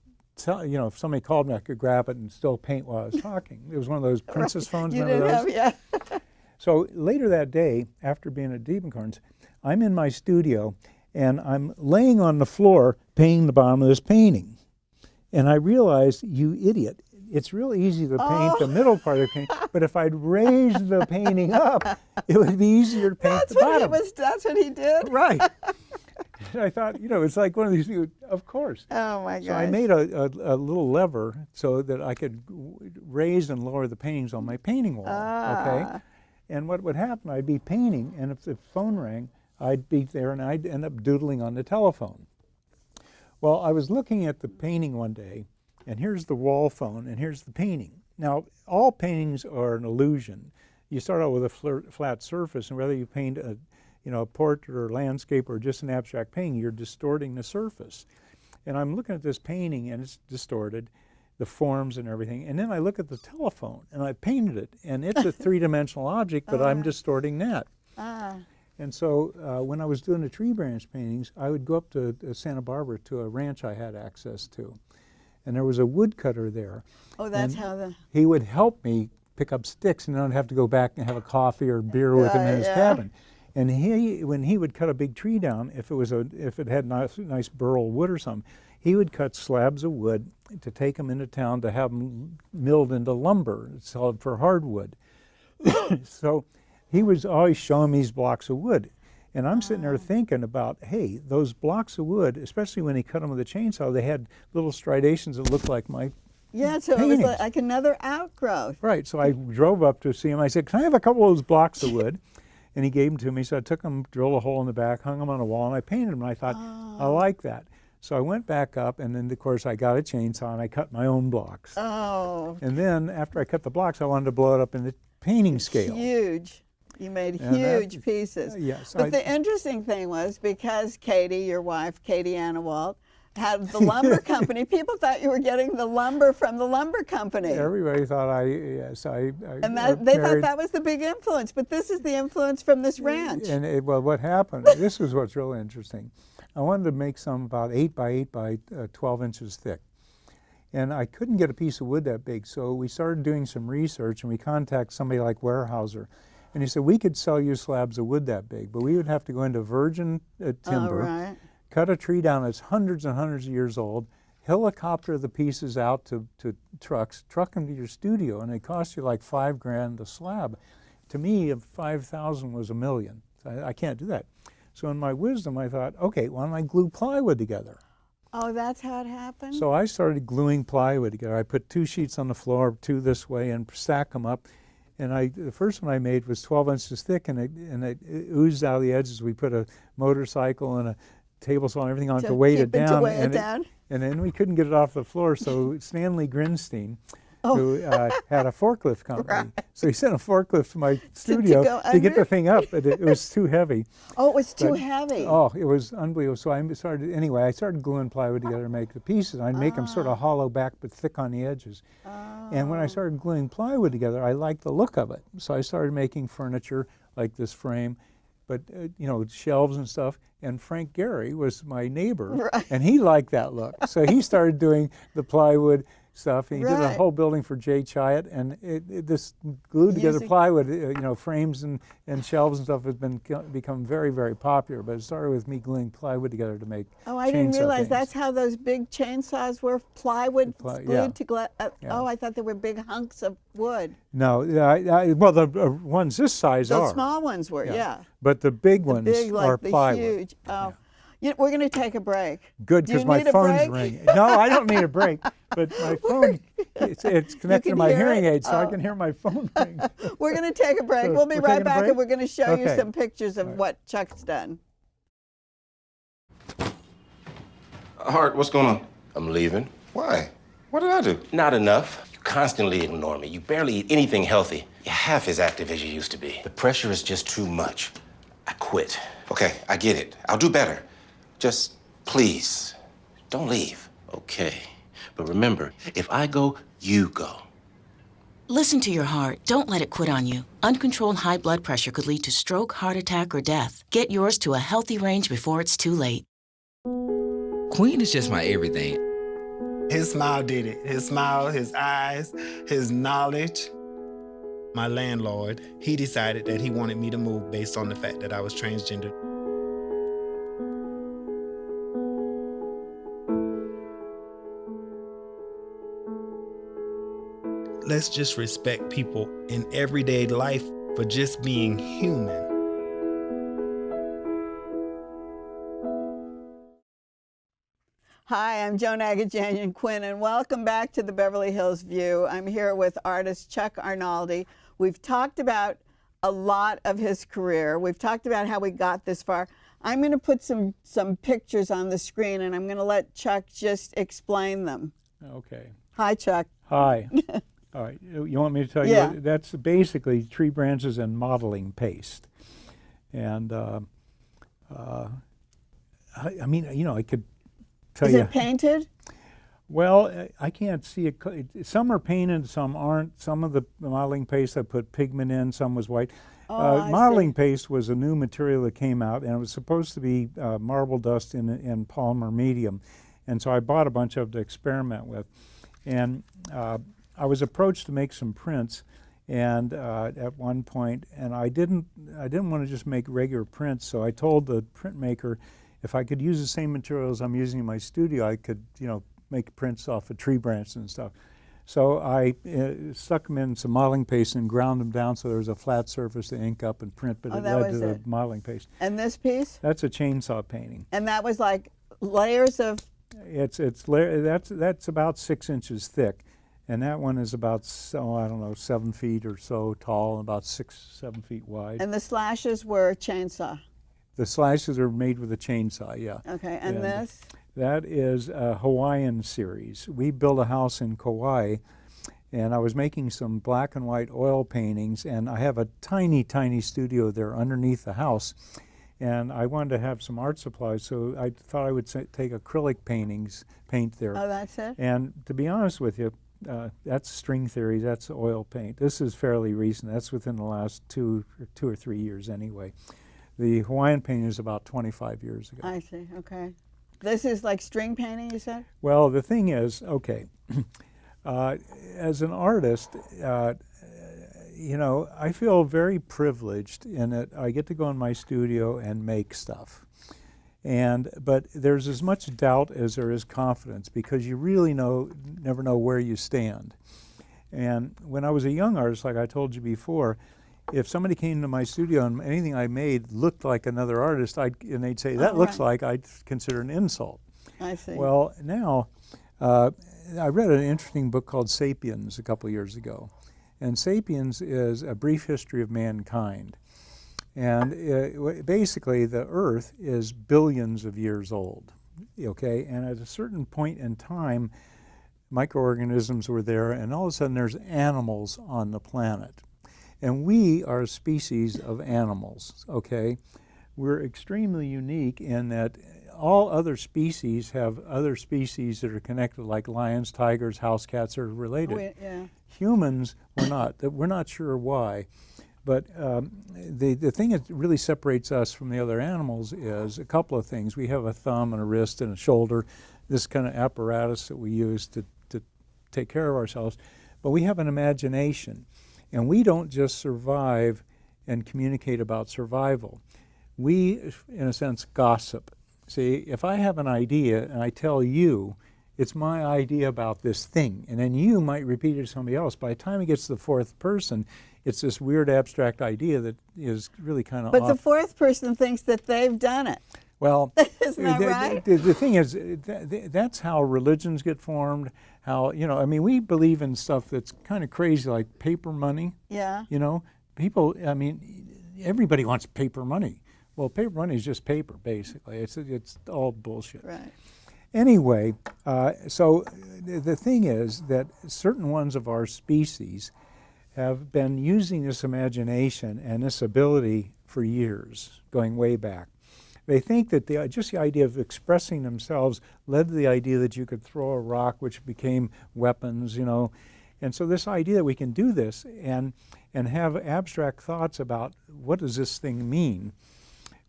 [SPEAKER 2] you know, if somebody called me, I could grab it and still paint while I was talking. It was one of those princess phones,
[SPEAKER 1] You
[SPEAKER 2] remember
[SPEAKER 1] didn't
[SPEAKER 2] those?
[SPEAKER 1] have, yeah.
[SPEAKER 2] So later that day, after being at Diebenkorn's, I'm in my studio, and I'm laying on the floor painting the bottom of this painting. And I realized, you idiot, it's real easy to paint the middle part of the painting, but if I'd raised the painting up, it would be easier to paint the bottom.
[SPEAKER 1] That's what he did?
[SPEAKER 2] Right. And I thought, you know, it's like one of these things, of course.
[SPEAKER 1] Oh, my gosh.
[SPEAKER 2] So I made a little lever so that I could raise and lower the paintings on my painting wall, okay? And what would happen, I'd be painting, and if the phone rang, I'd be there and I'd end up doodling on the telephone. Well, I was looking at the painting one day, and here's the wall phone, and here's the painting. Now, all paintings are an illusion. You start out with a flat surface, and whether you paint a, a portrait or landscape or just an abstract painting, you're distorting the surface. And I'm looking at this painting, and it's distorted, the forms and everything. And then I look at the telephone, and I painted it, and it's a three-dimensional object, but I'm distorting that. And so when I was doing the tree branch paintings, I would go up to Santa Barbara to a ranch I had access to. And there was a woodcutter there.
[SPEAKER 1] Oh, that's how
[SPEAKER 2] he would help me pick up sticks, and then I'd have to go back and have a coffee or beer with him in his cabin. And when he would cut a big tree down, if it had nice burl wood or something, he would cut slabs of wood to take them into town to have them milled into lumber, sold for hardwood. So he was always showing me these blocks of wood. And I'm sitting there thinking about, hey, those blocks of wood, especially when he cut them with a chainsaw, they had little striations that looked like my
[SPEAKER 1] so
[SPEAKER 2] paintings.
[SPEAKER 1] it was like another outgrowth.
[SPEAKER 2] Right, so I drove up to see him. I said, can I have a couple of those blocks of wood? And he gave them to me. So I took them, drilled a hole in the back, hung them on a wall, and I painted them. And I thought, I like that. So I went back up, and then, of course, I got a chainsaw, and I cut my own blocks. And then after I cut the blocks, I wanted to blow it up into painting scale.
[SPEAKER 1] Huge. You made huge pieces.
[SPEAKER 2] Yes.
[SPEAKER 1] But the interesting thing was, because Katie, your wife, Katie Annawalt, had the lumber company, people thought you were getting the lumber from the lumber company.
[SPEAKER 2] Everybody thought
[SPEAKER 1] and they thought that was the big influence, but this is the influence from this ranch.
[SPEAKER 2] And well, what happened, this is what's really interesting. I wanted to make some about 8 by 8 by 12 inches thick. And I couldn't get a piece of wood that big, so we started doing some research, and we contacted somebody like Weyerhaeuser. And he said, we could sell you slabs of wood that big, but we would have to go into virgin timber, cut a tree down that's hundreds and hundreds of years old, helicopter the pieces out to trucks, truck them to your studio, and it cost you like $5,000 a slab. To me, 5,000 was $1 million. So I can't do that. So in my wisdom, I thought, okay, why don't I glue plywood together?
[SPEAKER 1] Oh, that's how it happened?
[SPEAKER 2] So I started gluing plywood together. I put 2 sheets on the floor, 2 this way, and stack them up. And the first one I made was 12 inches thick, and it oozed out of the edges. We put a motorcycle and a table saw and everything on to weight it down. And then we couldn't get it off the floor, so Stanley Grinstein, who had a forklift company, so he sent a forklift to my studio to get the thing up, but it was too heavy.
[SPEAKER 1] Oh, it was too heavy.
[SPEAKER 2] Oh, it was unbelievable. So I started gluing plywood together to make the pieces. I'd make them sort of hollow back but thick on the edges. And when I started gluing plywood together, I liked the look of it. So I started making furniture like this frame, but shelves and stuff. And Frank Gehry was my neighbor, and he liked that look. So he started doing the plywood stuff. And he did a whole building for Jay Chiat, and this glued together plywood, frames and shelves and stuff has become very, very popular. But it started with me gluing plywood together to make.
[SPEAKER 1] Oh, I didn't realize that's how those big chainsaws were, plywood glued together. Oh, I thought they were big hunks of wood.
[SPEAKER 2] No, well, the ones this size are.
[SPEAKER 1] The small ones were,
[SPEAKER 2] But the big ones are
[SPEAKER 1] the
[SPEAKER 2] plywood.
[SPEAKER 1] Huge. Oh. We're going to take a break.
[SPEAKER 2] Good, because my phone's ringing. No, I don't need a break, but my phone, it's connected to my hearing aid, so I can hear my phone ring.
[SPEAKER 1] We're going to take a break. So we'll be right back, and we're going to show you some pictures of what Chuck's done.
[SPEAKER 3] Hart, what's going on?
[SPEAKER 4] I'm leaving.
[SPEAKER 3] Why? What did I do?
[SPEAKER 4] Not enough. You constantly ignore me. You barely eat anything healthy. You're half as active as you used to be. The pressure is just too much. I quit.
[SPEAKER 3] Okay, I get it. I'll do better. Just, please, don't leave.
[SPEAKER 4] Okay. But remember, if I go, you go.
[SPEAKER 5] Listen to your heart. Don't let it quit on you. Uncontrolled high blood pressure could lead to stroke, heart attack, or death. Get yours to a healthy range before it's too late.
[SPEAKER 6] Queen is just my everything.
[SPEAKER 7] His smile did it. His smile, his eyes, his knowledge. My landlord, he decided that he wanted me to move based on the fact that I was transgender. Let's just respect people in everyday life for just being human.
[SPEAKER 1] Hi, I'm Joan Quinn, and welcome back to the Beverly Hills View. I'm here with artist Chuck Arnoldi. We've talked about a lot of his career. We've talked about how we got this far. I'm going to put some pictures on the screen, and I'm going to let Chuck just explain them.
[SPEAKER 2] Okay.
[SPEAKER 1] Hi, Chuck.
[SPEAKER 2] Hi. All right, you want me to tell
[SPEAKER 1] Yeah.
[SPEAKER 2] you? That's basically tree branches and modeling paste. And I mean, you know, I could tell
[SPEAKER 1] Is
[SPEAKER 2] you.
[SPEAKER 1] it painted?
[SPEAKER 2] Well, I can't see it. Some are painted, some aren't. Some of the modeling paste I put pigment in, some was white.
[SPEAKER 1] Oh, I
[SPEAKER 2] Modeling
[SPEAKER 1] see.
[SPEAKER 2] paste was a new material that came out, and it was supposed to be marble dust in polymer medium. And so I bought a bunch of it to experiment with. And I was approached to make some prints, and at one point, and I didn't want to just make regular prints, so I told the printmaker if I could use the same materials I'm using in my studio, I could, you know, make prints off of tree branches and stuff. So I stuck them in some modeling paste and ground them down so there was a flat surface to ink up and print, but
[SPEAKER 1] Oh,
[SPEAKER 2] it
[SPEAKER 1] that
[SPEAKER 2] led
[SPEAKER 1] was
[SPEAKER 2] to the
[SPEAKER 1] it.
[SPEAKER 2] modeling paste.
[SPEAKER 1] And this piece?
[SPEAKER 2] That's a chainsaw painting.
[SPEAKER 1] And that was like layers of,
[SPEAKER 2] That's about 6 inches thick, and that one is about, I don't know, 7 feet or so tall, and about 6-7 feet wide.
[SPEAKER 1] and the slashes were chainsaw.
[SPEAKER 2] The slashes are made with a chainsaw, yeah.
[SPEAKER 1] Okay, and this?
[SPEAKER 2] That is a Hawaiian series. We built a house in Kauai, and I was making some black and white oil paintings, and I have a tiny, tiny studio there underneath the house. And I wanted to have some art supplies, so I thought I would take acrylic paint there.
[SPEAKER 1] Oh, that's it?
[SPEAKER 2] And to be honest with you, that's string theory, that's oil paint. This is fairly recent. That's within the last two or 3 years anyway. The Hawaiian painting is about 25 years ago.
[SPEAKER 1] I see, okay. This is like string painting, you said?
[SPEAKER 2] Well, the thing is, okay, as an artist, you know, I feel very privileged in that I get to go in my studio and make stuff. But there's as much doubt as there is confidence because you really never know where you stand. And when I was a young artist, like I told you before, if somebody came to my studio and anything I made looked like another artist, and they'd say, that looks like, I'd consider an insult.
[SPEAKER 1] I see.
[SPEAKER 2] Well, now, I read an interesting book called Sapiens a couple years ago. And Sapiens is a brief history of mankind. And basically, the Earth is billions of years old, okay? And at a certain point in time, microorganisms were there, and all of a sudden there's animals on the planet. And we are a species of animals, okay? We're extremely unique in that all other species have other species that are connected, like lions, tigers, house cats are related.
[SPEAKER 1] Yeah.
[SPEAKER 2] Humans, we're not. We're not sure why. But the thing that really separates us from the other animals is a couple of things. We have a thumb and a wrist and a shoulder, this kind of apparatus that we use to take care of ourselves. But we have an imagination. And we don't just survive and communicate about survival. We, in a sense, gossip. See, if I have an idea and I tell you, it's my idea about this thing, and then you might repeat it to somebody else. By the time it gets to the fourth person, it's this weird abstract idea that is really kind of
[SPEAKER 1] But
[SPEAKER 2] off.
[SPEAKER 1] the fourth person thinks that they've done it.
[SPEAKER 2] Well,
[SPEAKER 1] Isn't that right?
[SPEAKER 2] The thing is, that's how religions get formed. How, you know, I mean, we believe in stuff that's kind of crazy, like paper money.
[SPEAKER 1] Yeah.
[SPEAKER 2] You know, people, I mean, everybody wants paper money. Well, paper money is just paper, basically. It's all bullshit.
[SPEAKER 1] Right.
[SPEAKER 2] Anyway, so the thing is that certain ones of our species have been using this imagination and this ability for years, going way back. They think that just the idea of expressing themselves led to the idea that you could throw a rock, which became weapons, you know. And so this idea that we can do this and have abstract thoughts about what does this thing mean.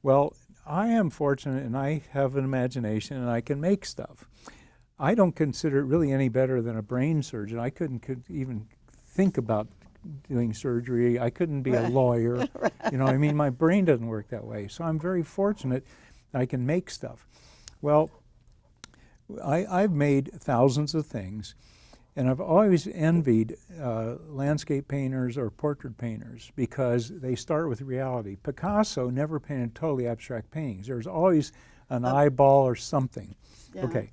[SPEAKER 2] Well, I am fortunate and I have an imagination and I can make stuff. I don't consider it really any better than a brain surgeon. I couldn't even think about doing surgery. I couldn't be a lawyer. You know, I mean, my brain doesn't work that way. So I'm very fortunate I can make stuff. Well, I've made thousands of things, and I've always envied landscape painters or portrait painters because they start with reality. Picasso never painted totally abstract paintings. There's always an eyeball or something.
[SPEAKER 1] Yeah.
[SPEAKER 2] Okay.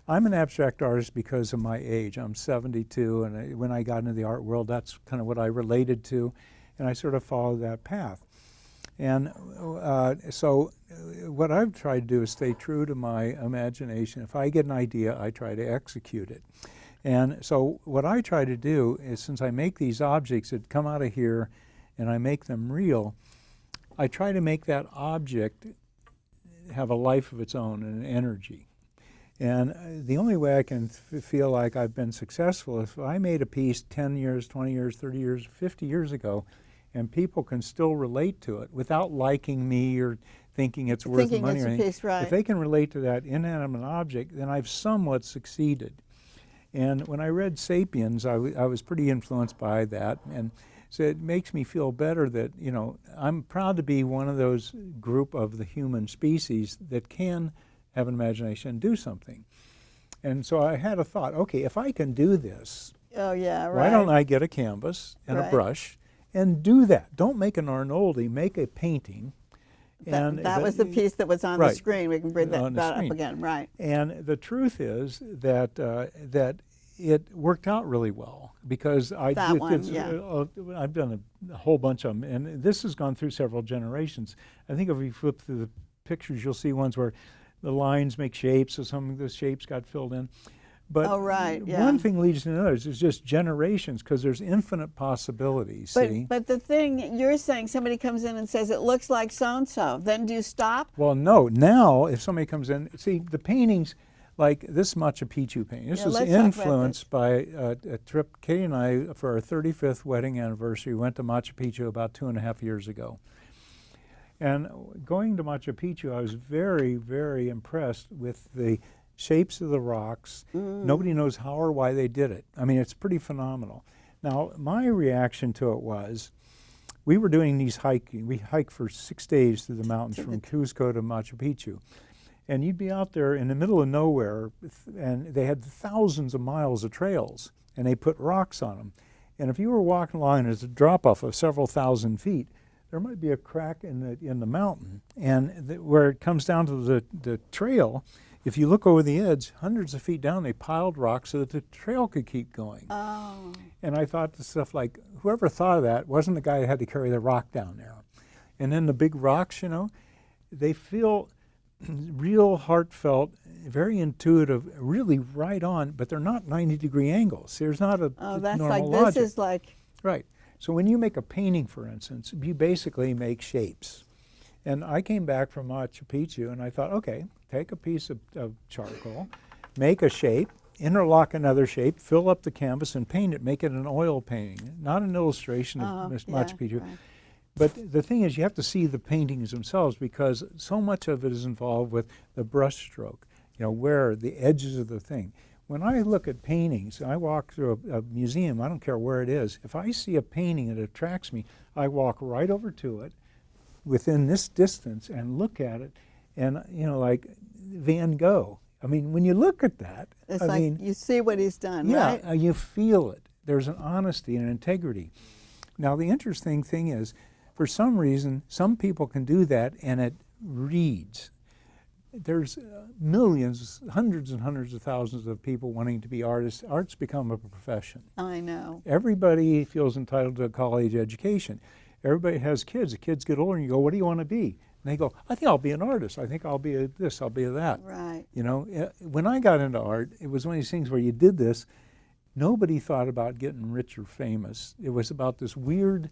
[SPEAKER 2] I'm an abstract artist because of my age. I'm 72, and when I got into the art world, that's kind of what I related to, and I sort of followed that path. And so what I've tried to do is stay true to my imagination. If I get an idea, I try to execute it. And so what I try to do is, since I make these objects that come out of here and I make them real, I try to make that object have a life of its own and an energy. And the only way I can feel like I've been successful is if I made a piece 10 years, 20 years, 30 years, 50 years ago, and people can still relate to it without liking me or thinking it's worth
[SPEAKER 1] Thinking
[SPEAKER 2] money
[SPEAKER 1] it's
[SPEAKER 2] or
[SPEAKER 1] a
[SPEAKER 2] anything.
[SPEAKER 1] piece, right.
[SPEAKER 2] If they can relate to that inanimate object, then I've somewhat succeeded. And when I read *Sapiens*, I was pretty influenced by that, and so it makes me feel better that, you know, I'm proud to be one of those group of the human species that can have an imagination and do something. And so I had a thought, okay, if I can do this,
[SPEAKER 1] Oh, yeah, right.
[SPEAKER 2] why don't I get a canvas and a
[SPEAKER 1] Right.
[SPEAKER 2] brush and do that? Don't make an Arnoldi, make a painting.
[SPEAKER 1] That was the piece that was on the
[SPEAKER 2] right,
[SPEAKER 1] screen. We can bring
[SPEAKER 2] on the
[SPEAKER 1] that up
[SPEAKER 2] screen.
[SPEAKER 1] again, right.
[SPEAKER 2] And the truth is that that it worked out really well, because I've done a whole bunch of them, and this has gone through several generations. I think if we flip through the pictures, you'll see ones where the lines make shapes, so some of the shapes got filled in. But
[SPEAKER 1] Oh, right, yeah.
[SPEAKER 2] one thing leads to another. It's just generations, because there's infinite possibilities, see?
[SPEAKER 1] But the thing, you're saying somebody comes in and says, it looks like so-and-so. Then do you stop?
[SPEAKER 2] Well, no. Now, if somebody comes in, see, the paintings, like this Machu Picchu painting, this
[SPEAKER 1] Yeah,
[SPEAKER 2] was
[SPEAKER 1] let's talk about
[SPEAKER 2] influenced by a trip. Katie and I, for our 35th wedding anniversary, went to Machu Picchu about 2.5 years ago. And going to Machu Picchu, I was very, very impressed with the shapes of the rocks. Nobody knows how or why they did it. I mean, it's pretty phenomenal. Now, my reaction to it was, we were doing these hiking. We hiked for 6 days through the mountains from Cusco to Machu Picchu. And you'd be out there in the middle of nowhere, and they had thousands of miles of trails, and they put rocks on them. And if you were walking along and there's a drop-off of several thousand feet, there might be a crack in the mountain. And where it comes down to the trail, if you look over the edge, hundreds of feet down, they piled rocks so that the trail could keep going.
[SPEAKER 1] Oh.
[SPEAKER 2] And I thought to stuff like, whoever thought of that wasn't the guy who had to carry the rock down there. And then the big rocks, you know, they feel real heartfelt, very intuitive, really right on, but they're not 90-degree angles. There's not a
[SPEAKER 1] Oh, that's
[SPEAKER 2] normal
[SPEAKER 1] like,
[SPEAKER 2] logic.
[SPEAKER 1] this is like,
[SPEAKER 2] Right. So when you make a painting, for instance, you basically make shapes. And I came back from Machu Picchu and I thought, okay, take a piece of charcoal, make a shape, interlock another shape, fill up the canvas and paint it, make it an oil painting, not an illustration of Machu Picchu.
[SPEAKER 1] right.
[SPEAKER 2] But the thing is, you have to see the paintings themselves, because so much of it is involved with the brush stroke, you know, where the edges of the thing. When I look at paintings, I walk through a museum, I don't care where it is. If I see a painting that attracts me, I walk right over to it within this distance and look at it. And, you know, like Van Gogh. I mean, when you look at that,
[SPEAKER 1] It's
[SPEAKER 2] I
[SPEAKER 1] like
[SPEAKER 2] mean,
[SPEAKER 1] you see what he's done,
[SPEAKER 2] yeah,
[SPEAKER 1] right?
[SPEAKER 2] you feel it. There's an honesty and an integrity. Now, the interesting thing is, for some reason, some people can do that and it reads. There's millions, hundreds and hundreds of thousands of people wanting to be artists. Art's become a profession.
[SPEAKER 1] I know.
[SPEAKER 2] Everybody feels entitled to a college education. Everybody has kids. The kids get older and you go, what do you want to be? And they go, I think I'll be an artist. I think I'll be a this, I'll be a that.
[SPEAKER 1] Right.
[SPEAKER 2] You know, when I got into art, it was one of these things where you did this, nobody thought about getting rich or famous. It was about this weird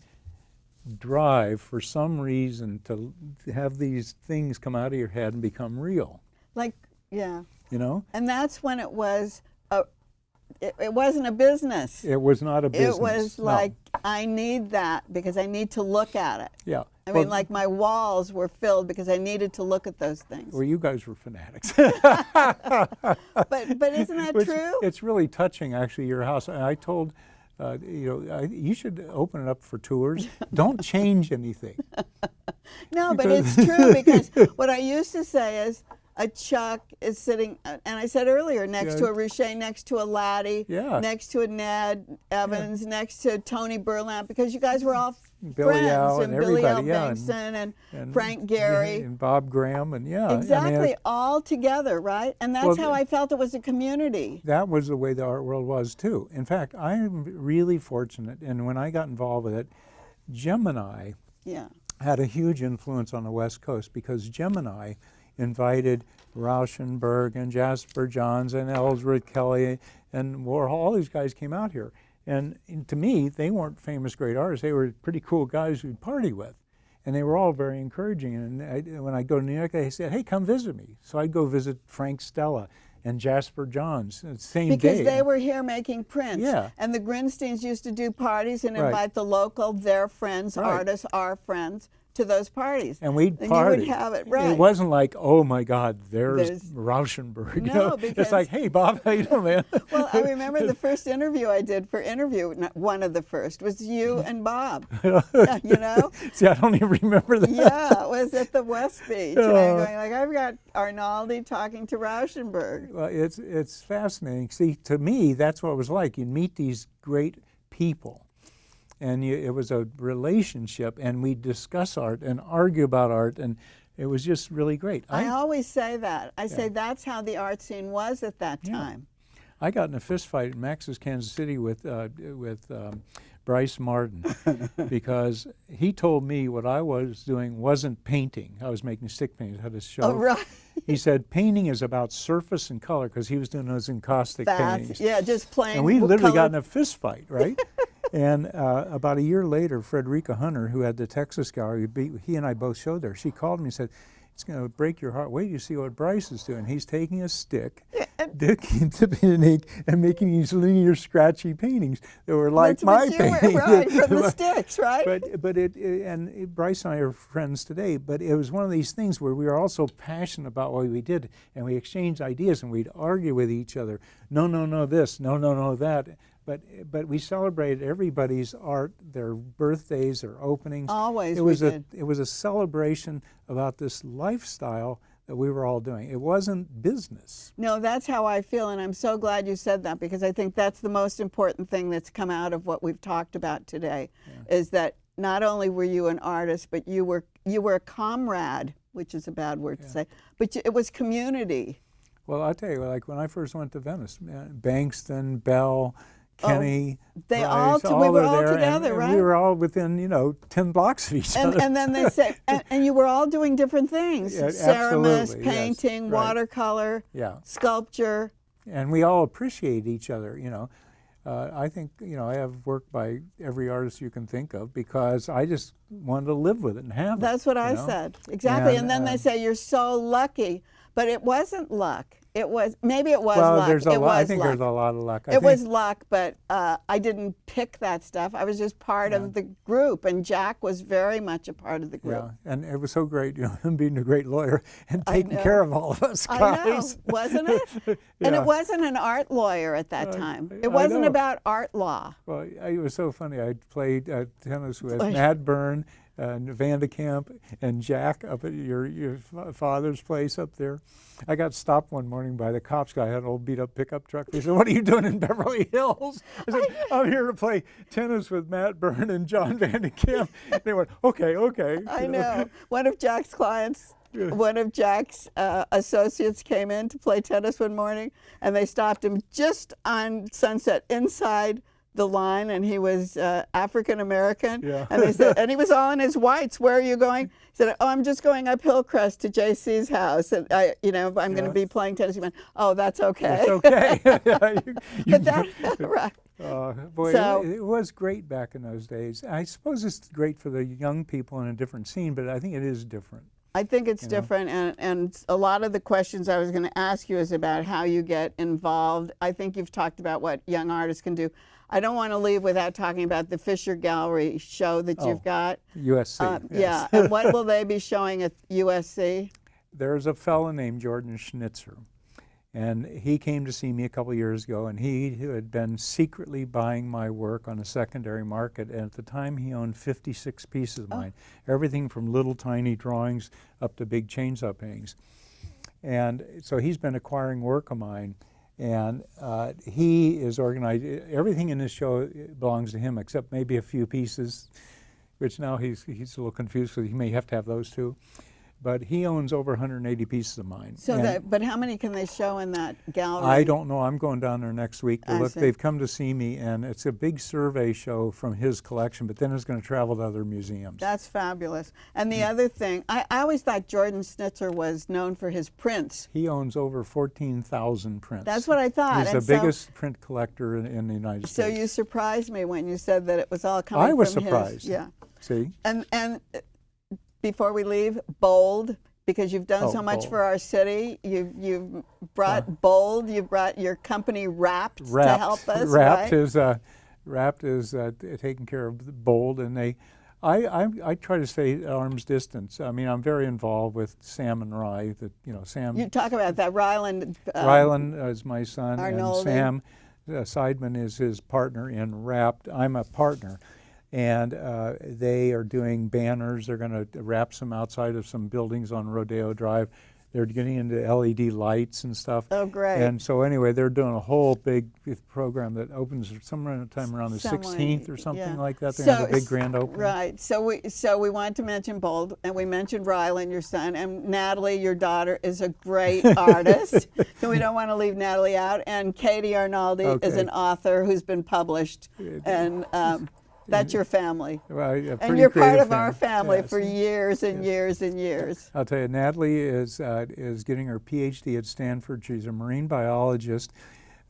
[SPEAKER 2] drive for some reason to have these things come out of your head and become real,
[SPEAKER 1] Like, yeah.
[SPEAKER 2] you know?
[SPEAKER 1] And that's when it was, it wasn't a business.
[SPEAKER 2] It was not a business.
[SPEAKER 1] It was
[SPEAKER 2] no.
[SPEAKER 1] like, I need that because I need to look at it.
[SPEAKER 2] Yeah.
[SPEAKER 1] I mean, like my walls were filled because I needed to look at those things.
[SPEAKER 2] Well, you guys were fanatics.
[SPEAKER 1] But isn't that
[SPEAKER 2] Which-
[SPEAKER 1] true?
[SPEAKER 2] It's really touching, actually, your house. And I told, you know, you should open it up for tours. Don't change anything.
[SPEAKER 1] No, but it's true because what I used to say is a Chuck is sitting, and I said earlier, next to a Richer, next to a Laddie,
[SPEAKER 2] Yeah.
[SPEAKER 1] next to a Ned Evans, next to Tony Burlamp, because you guys were all
[SPEAKER 2] Billy
[SPEAKER 1] friends,
[SPEAKER 2] Al
[SPEAKER 1] and
[SPEAKER 2] and
[SPEAKER 1] Billy L.
[SPEAKER 2] everybody, yeah,
[SPEAKER 1] Bengtson and,
[SPEAKER 2] and
[SPEAKER 1] Frank Gehry.
[SPEAKER 2] and Bob Graham, and yeah.
[SPEAKER 1] Exactly,
[SPEAKER 2] I mean,
[SPEAKER 1] all together, right? And that's
[SPEAKER 2] Well,
[SPEAKER 1] how I felt it was a community.
[SPEAKER 2] that was the way the art world was too. In fact, I am really fortunate, and when I got involved with it, Gemini
[SPEAKER 1] Yeah.
[SPEAKER 2] had a huge influence on the West Coast, because Gemini invited Rauschenberg and Jasper Johns and Ellsworth Kelly and Warhol, all these guys came out here. And to me, they weren't famous great artists. They were pretty cool guys we'd party with. And they were all very encouraging. And when I go to New York, they said, hey, come visit me. So I'd go visit Frank Stella and Jasper Johns the same day.
[SPEAKER 1] Because they were here making prints.
[SPEAKER 2] Yeah.
[SPEAKER 1] And the Grinsteins used to do parties and
[SPEAKER 2] Right.
[SPEAKER 1] invite the local, their friends,
[SPEAKER 2] Right.
[SPEAKER 1] artists, our friends, to those parties.
[SPEAKER 2] And we'd
[SPEAKER 1] and
[SPEAKER 2] party.
[SPEAKER 1] you would have it, right.
[SPEAKER 2] It wasn't like, oh my God, there's
[SPEAKER 1] There's-
[SPEAKER 2] Rauschenberg. You
[SPEAKER 1] No,
[SPEAKER 2] know?
[SPEAKER 1] because-
[SPEAKER 2] It's like, hey, Bob, how you doing, man?
[SPEAKER 1] Well, I remember the first interview I did for Interview, one of the first, was you and Bob, you know?
[SPEAKER 2] See, I don't even remember that.
[SPEAKER 1] Yeah, it was at the West Beach. And I'm going like, I've got Arnoldi talking to Rauschenberg.
[SPEAKER 2] Well, it's fascinating. See, to me, that's what it was like. You meet these great people, and it was a relationship, and we discuss art and argue about art, and it was just really great.
[SPEAKER 1] I always say that. I say that's how the art scene was at that time.
[SPEAKER 2] I got in a fist fight in Max's Kansas City with Bryce Martin because he told me what I was doing wasn't painting. I was making stick paintings. I had a show.
[SPEAKER 1] Oh, right.
[SPEAKER 2] He said painting is about surface and color because he was doing those encaustic paintings.
[SPEAKER 1] Yeah, just plain
[SPEAKER 2] And we literally got in
[SPEAKER 1] color.
[SPEAKER 2] a fist fight, right? And about a year later, Frederica Hunter, who had the Texas Gallery, he and I both showed there. She called me and said, it's going to break your heart. Wait till you see what Bryce is doing. He's taking a stick, dipping in ink, and making these linear, scratchy paintings that were like
[SPEAKER 1] That's
[SPEAKER 2] my
[SPEAKER 1] what you were,
[SPEAKER 2] paintings.
[SPEAKER 1] right, from the sticks, right?
[SPEAKER 2] But Bryce and I are friends today, but it was one of these things where we were also passionate about what we did, and we exchanged ideas, and we'd argue with each other. No, this. No, that. But we celebrated everybody's art, their birthdays, their openings.
[SPEAKER 1] Always
[SPEAKER 2] it was
[SPEAKER 1] we did.
[SPEAKER 2] It was a celebration about this lifestyle that we were all doing. It wasn't business.
[SPEAKER 1] No, that's how I feel, and I'm so glad you said that because I think that's the most important thing that's come out of what we've talked about today, is that not only were you an artist, but you were a comrade, which is a bad word to say, but it was community.
[SPEAKER 2] Well, I'll tell you, like when I first went to Venice, Bankston, Bell, Kenny,
[SPEAKER 1] They
[SPEAKER 2] Bryce,
[SPEAKER 1] we were
[SPEAKER 2] were
[SPEAKER 1] all
[SPEAKER 2] there,
[SPEAKER 1] together,
[SPEAKER 2] and
[SPEAKER 1] right?
[SPEAKER 2] we were all within 10 blocks of each other.
[SPEAKER 1] And then they say, and you were all doing different things:
[SPEAKER 2] Yeah,
[SPEAKER 1] ceramist,
[SPEAKER 2] absolutely, yes,
[SPEAKER 1] painting,
[SPEAKER 2] right.
[SPEAKER 1] watercolor, sculpture.
[SPEAKER 2] And we all appreciate each other, I think, I have work by every artist you can think of because I just wanted to live with it and have it.
[SPEAKER 1] That's what I said. Exactly. And then they say, you're so lucky. But it wasn't luck. It was, maybe it was luck.
[SPEAKER 2] There's a
[SPEAKER 1] it
[SPEAKER 2] lot,
[SPEAKER 1] was
[SPEAKER 2] I think
[SPEAKER 1] luck.
[SPEAKER 2] there's a lot of luck.
[SPEAKER 1] It was luck, but I didn't pick that stuff. I was just part of the group, and Jack was very much a part of the group.
[SPEAKER 2] Yeah, and it was so great, him being a great lawyer and taking care of all of us guys.
[SPEAKER 1] I know, wasn't it? And it wasn't an art lawyer at that time. It wasn't about art law.
[SPEAKER 2] Well, it was so funny. I played tennis with Matt Byrne and Van de Kamp and Jack up at your father's place up there. I got stopped one morning by the cops guy. I had an old beat-up pickup truck. They said, "What are you doing in Beverly Hills?" I said, "I'm here to play tennis with Matt Byrne and John Van de Kamp." They went, "Okay."
[SPEAKER 1] I know. One of Jack's clients, one of Jack's associates came in to play tennis one morning, and they stopped him just on Sunset inside the line, and he was African American, and they said, and he was all in his whites. Where are you going? He said, "Oh, I'm just going up Hillcrest to JC's house, and I'm going to be playing tennis." He went, "Oh, that's okay."
[SPEAKER 2] It's okay.
[SPEAKER 1] But that, right.
[SPEAKER 2] Boy,
[SPEAKER 1] So-
[SPEAKER 2] it was great back in those days. I suppose it's great for the young people in a different scene, but I think it is different.
[SPEAKER 1] I think it's different, and a lot of the questions I was going to ask you is about how you get involved. I think you've talked about what young artists can do. I don't want to leave without talking about the Fisher Gallery show that you've got.
[SPEAKER 2] USC. Yes.
[SPEAKER 1] Yeah, and what will they be showing at USC?
[SPEAKER 2] There's a fellow named Jordan Schnitzer, and he came to see me a couple years ago, and he had been secretly buying my work on a secondary market, and at the time he owned 56 pieces of mine, everything from little tiny drawings up to big chainsaw paintings. And so he's been acquiring work of mine, and he is organized. Everything in this show belongs to him except maybe a few pieces, which now he's a little confused because he may have to have those too. but he owns over 180 pieces of mine.
[SPEAKER 1] So
[SPEAKER 2] And
[SPEAKER 1] but how many can they show in that gallery?
[SPEAKER 2] I don't know. I'm going down there next week to
[SPEAKER 1] I
[SPEAKER 2] look.
[SPEAKER 1] see.
[SPEAKER 2] They've come to see me, and it's a big survey show from his collection, but then it's going to travel to other museums.
[SPEAKER 1] That's fabulous. And the other thing, I always thought Jordan Schnitzer was known for his prints.
[SPEAKER 2] He owns over 14,000 prints.
[SPEAKER 1] That's what I thought.
[SPEAKER 2] He's
[SPEAKER 1] And
[SPEAKER 2] the
[SPEAKER 1] so-
[SPEAKER 2] biggest print collector in the United
[SPEAKER 1] So
[SPEAKER 2] States.
[SPEAKER 1] you surprised me when you said that it was all coming
[SPEAKER 2] I was
[SPEAKER 1] from
[SPEAKER 2] surprised.
[SPEAKER 1] his. Yeah.
[SPEAKER 2] See?
[SPEAKER 1] And before we leave, Bold, because you've done
[SPEAKER 2] Oh,
[SPEAKER 1] so much
[SPEAKER 2] Bold.
[SPEAKER 1] for our city. You've brought Bold. You've brought your company Wrapped to help us.
[SPEAKER 2] Wrapped
[SPEAKER 1] right?
[SPEAKER 2] is taking care of Bold, and I try to stay at arm's distance. I mean, I'm very involved with Sam and Rye. Sam.
[SPEAKER 1] You talk about that, Ryland.
[SPEAKER 2] Rylan is my son,
[SPEAKER 1] Arnoldi.
[SPEAKER 2] and Sam Seidman is his partner in Wrapped. I'm a partner. And they are doing banners. They're going to wrap some outside of some buildings on Rodeo Drive. They're getting into LED lights and stuff.
[SPEAKER 1] Oh, great.
[SPEAKER 2] And so anyway, they're doing a whole big program that opens sometime around the
[SPEAKER 1] Somewhere,
[SPEAKER 2] 16th or something
[SPEAKER 1] yeah.
[SPEAKER 2] like that. They're going to have a big grand opening.
[SPEAKER 1] Right. So we wanted to mention Bold, and we mentioned Rylan, your son, and Natalie, your daughter, is a great artist. So we don't want to leave Natalie out. And Katie Arnoldi is
[SPEAKER 2] Okay.
[SPEAKER 1] an author who's been published, and that's your family.
[SPEAKER 2] Well, a
[SPEAKER 1] And
[SPEAKER 2] pretty
[SPEAKER 1] you're part
[SPEAKER 2] creative
[SPEAKER 1] of our family
[SPEAKER 2] Yes.
[SPEAKER 1] for years and years and years.
[SPEAKER 2] I'll tell you, Natalie is getting her PhD at Stanford. She's a marine biologist,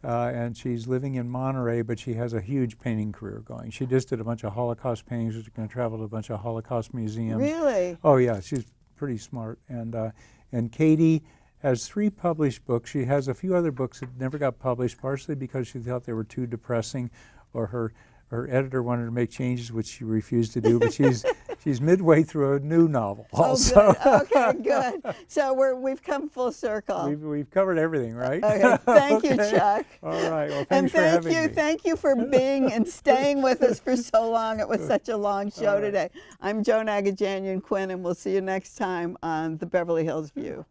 [SPEAKER 2] and she's living in Monterey, but she has a huge painting career going. She just did a bunch of Holocaust paintings. She's going to travel to a bunch of Holocaust museums.
[SPEAKER 1] Really?
[SPEAKER 2] Oh yeah, she's pretty smart. And Katie has 3 published books. She has a few other books that never got published, partially because she thought they were too depressing, or her editor wanted to make changes, which she refused to do. But she's midway through a new novel also.
[SPEAKER 1] Oh, good. Okay, good. So we've come full circle.
[SPEAKER 2] We've covered everything, right?
[SPEAKER 1] Okay, thank you,
[SPEAKER 2] Okay.
[SPEAKER 1] Chuck.
[SPEAKER 2] All right. Well,
[SPEAKER 1] And
[SPEAKER 2] thanks for having me.
[SPEAKER 1] thank you for being and staying with us for so long. It was such a long show today. I'm Joan Quinn, and we'll see you next time on the Beverly Hills View.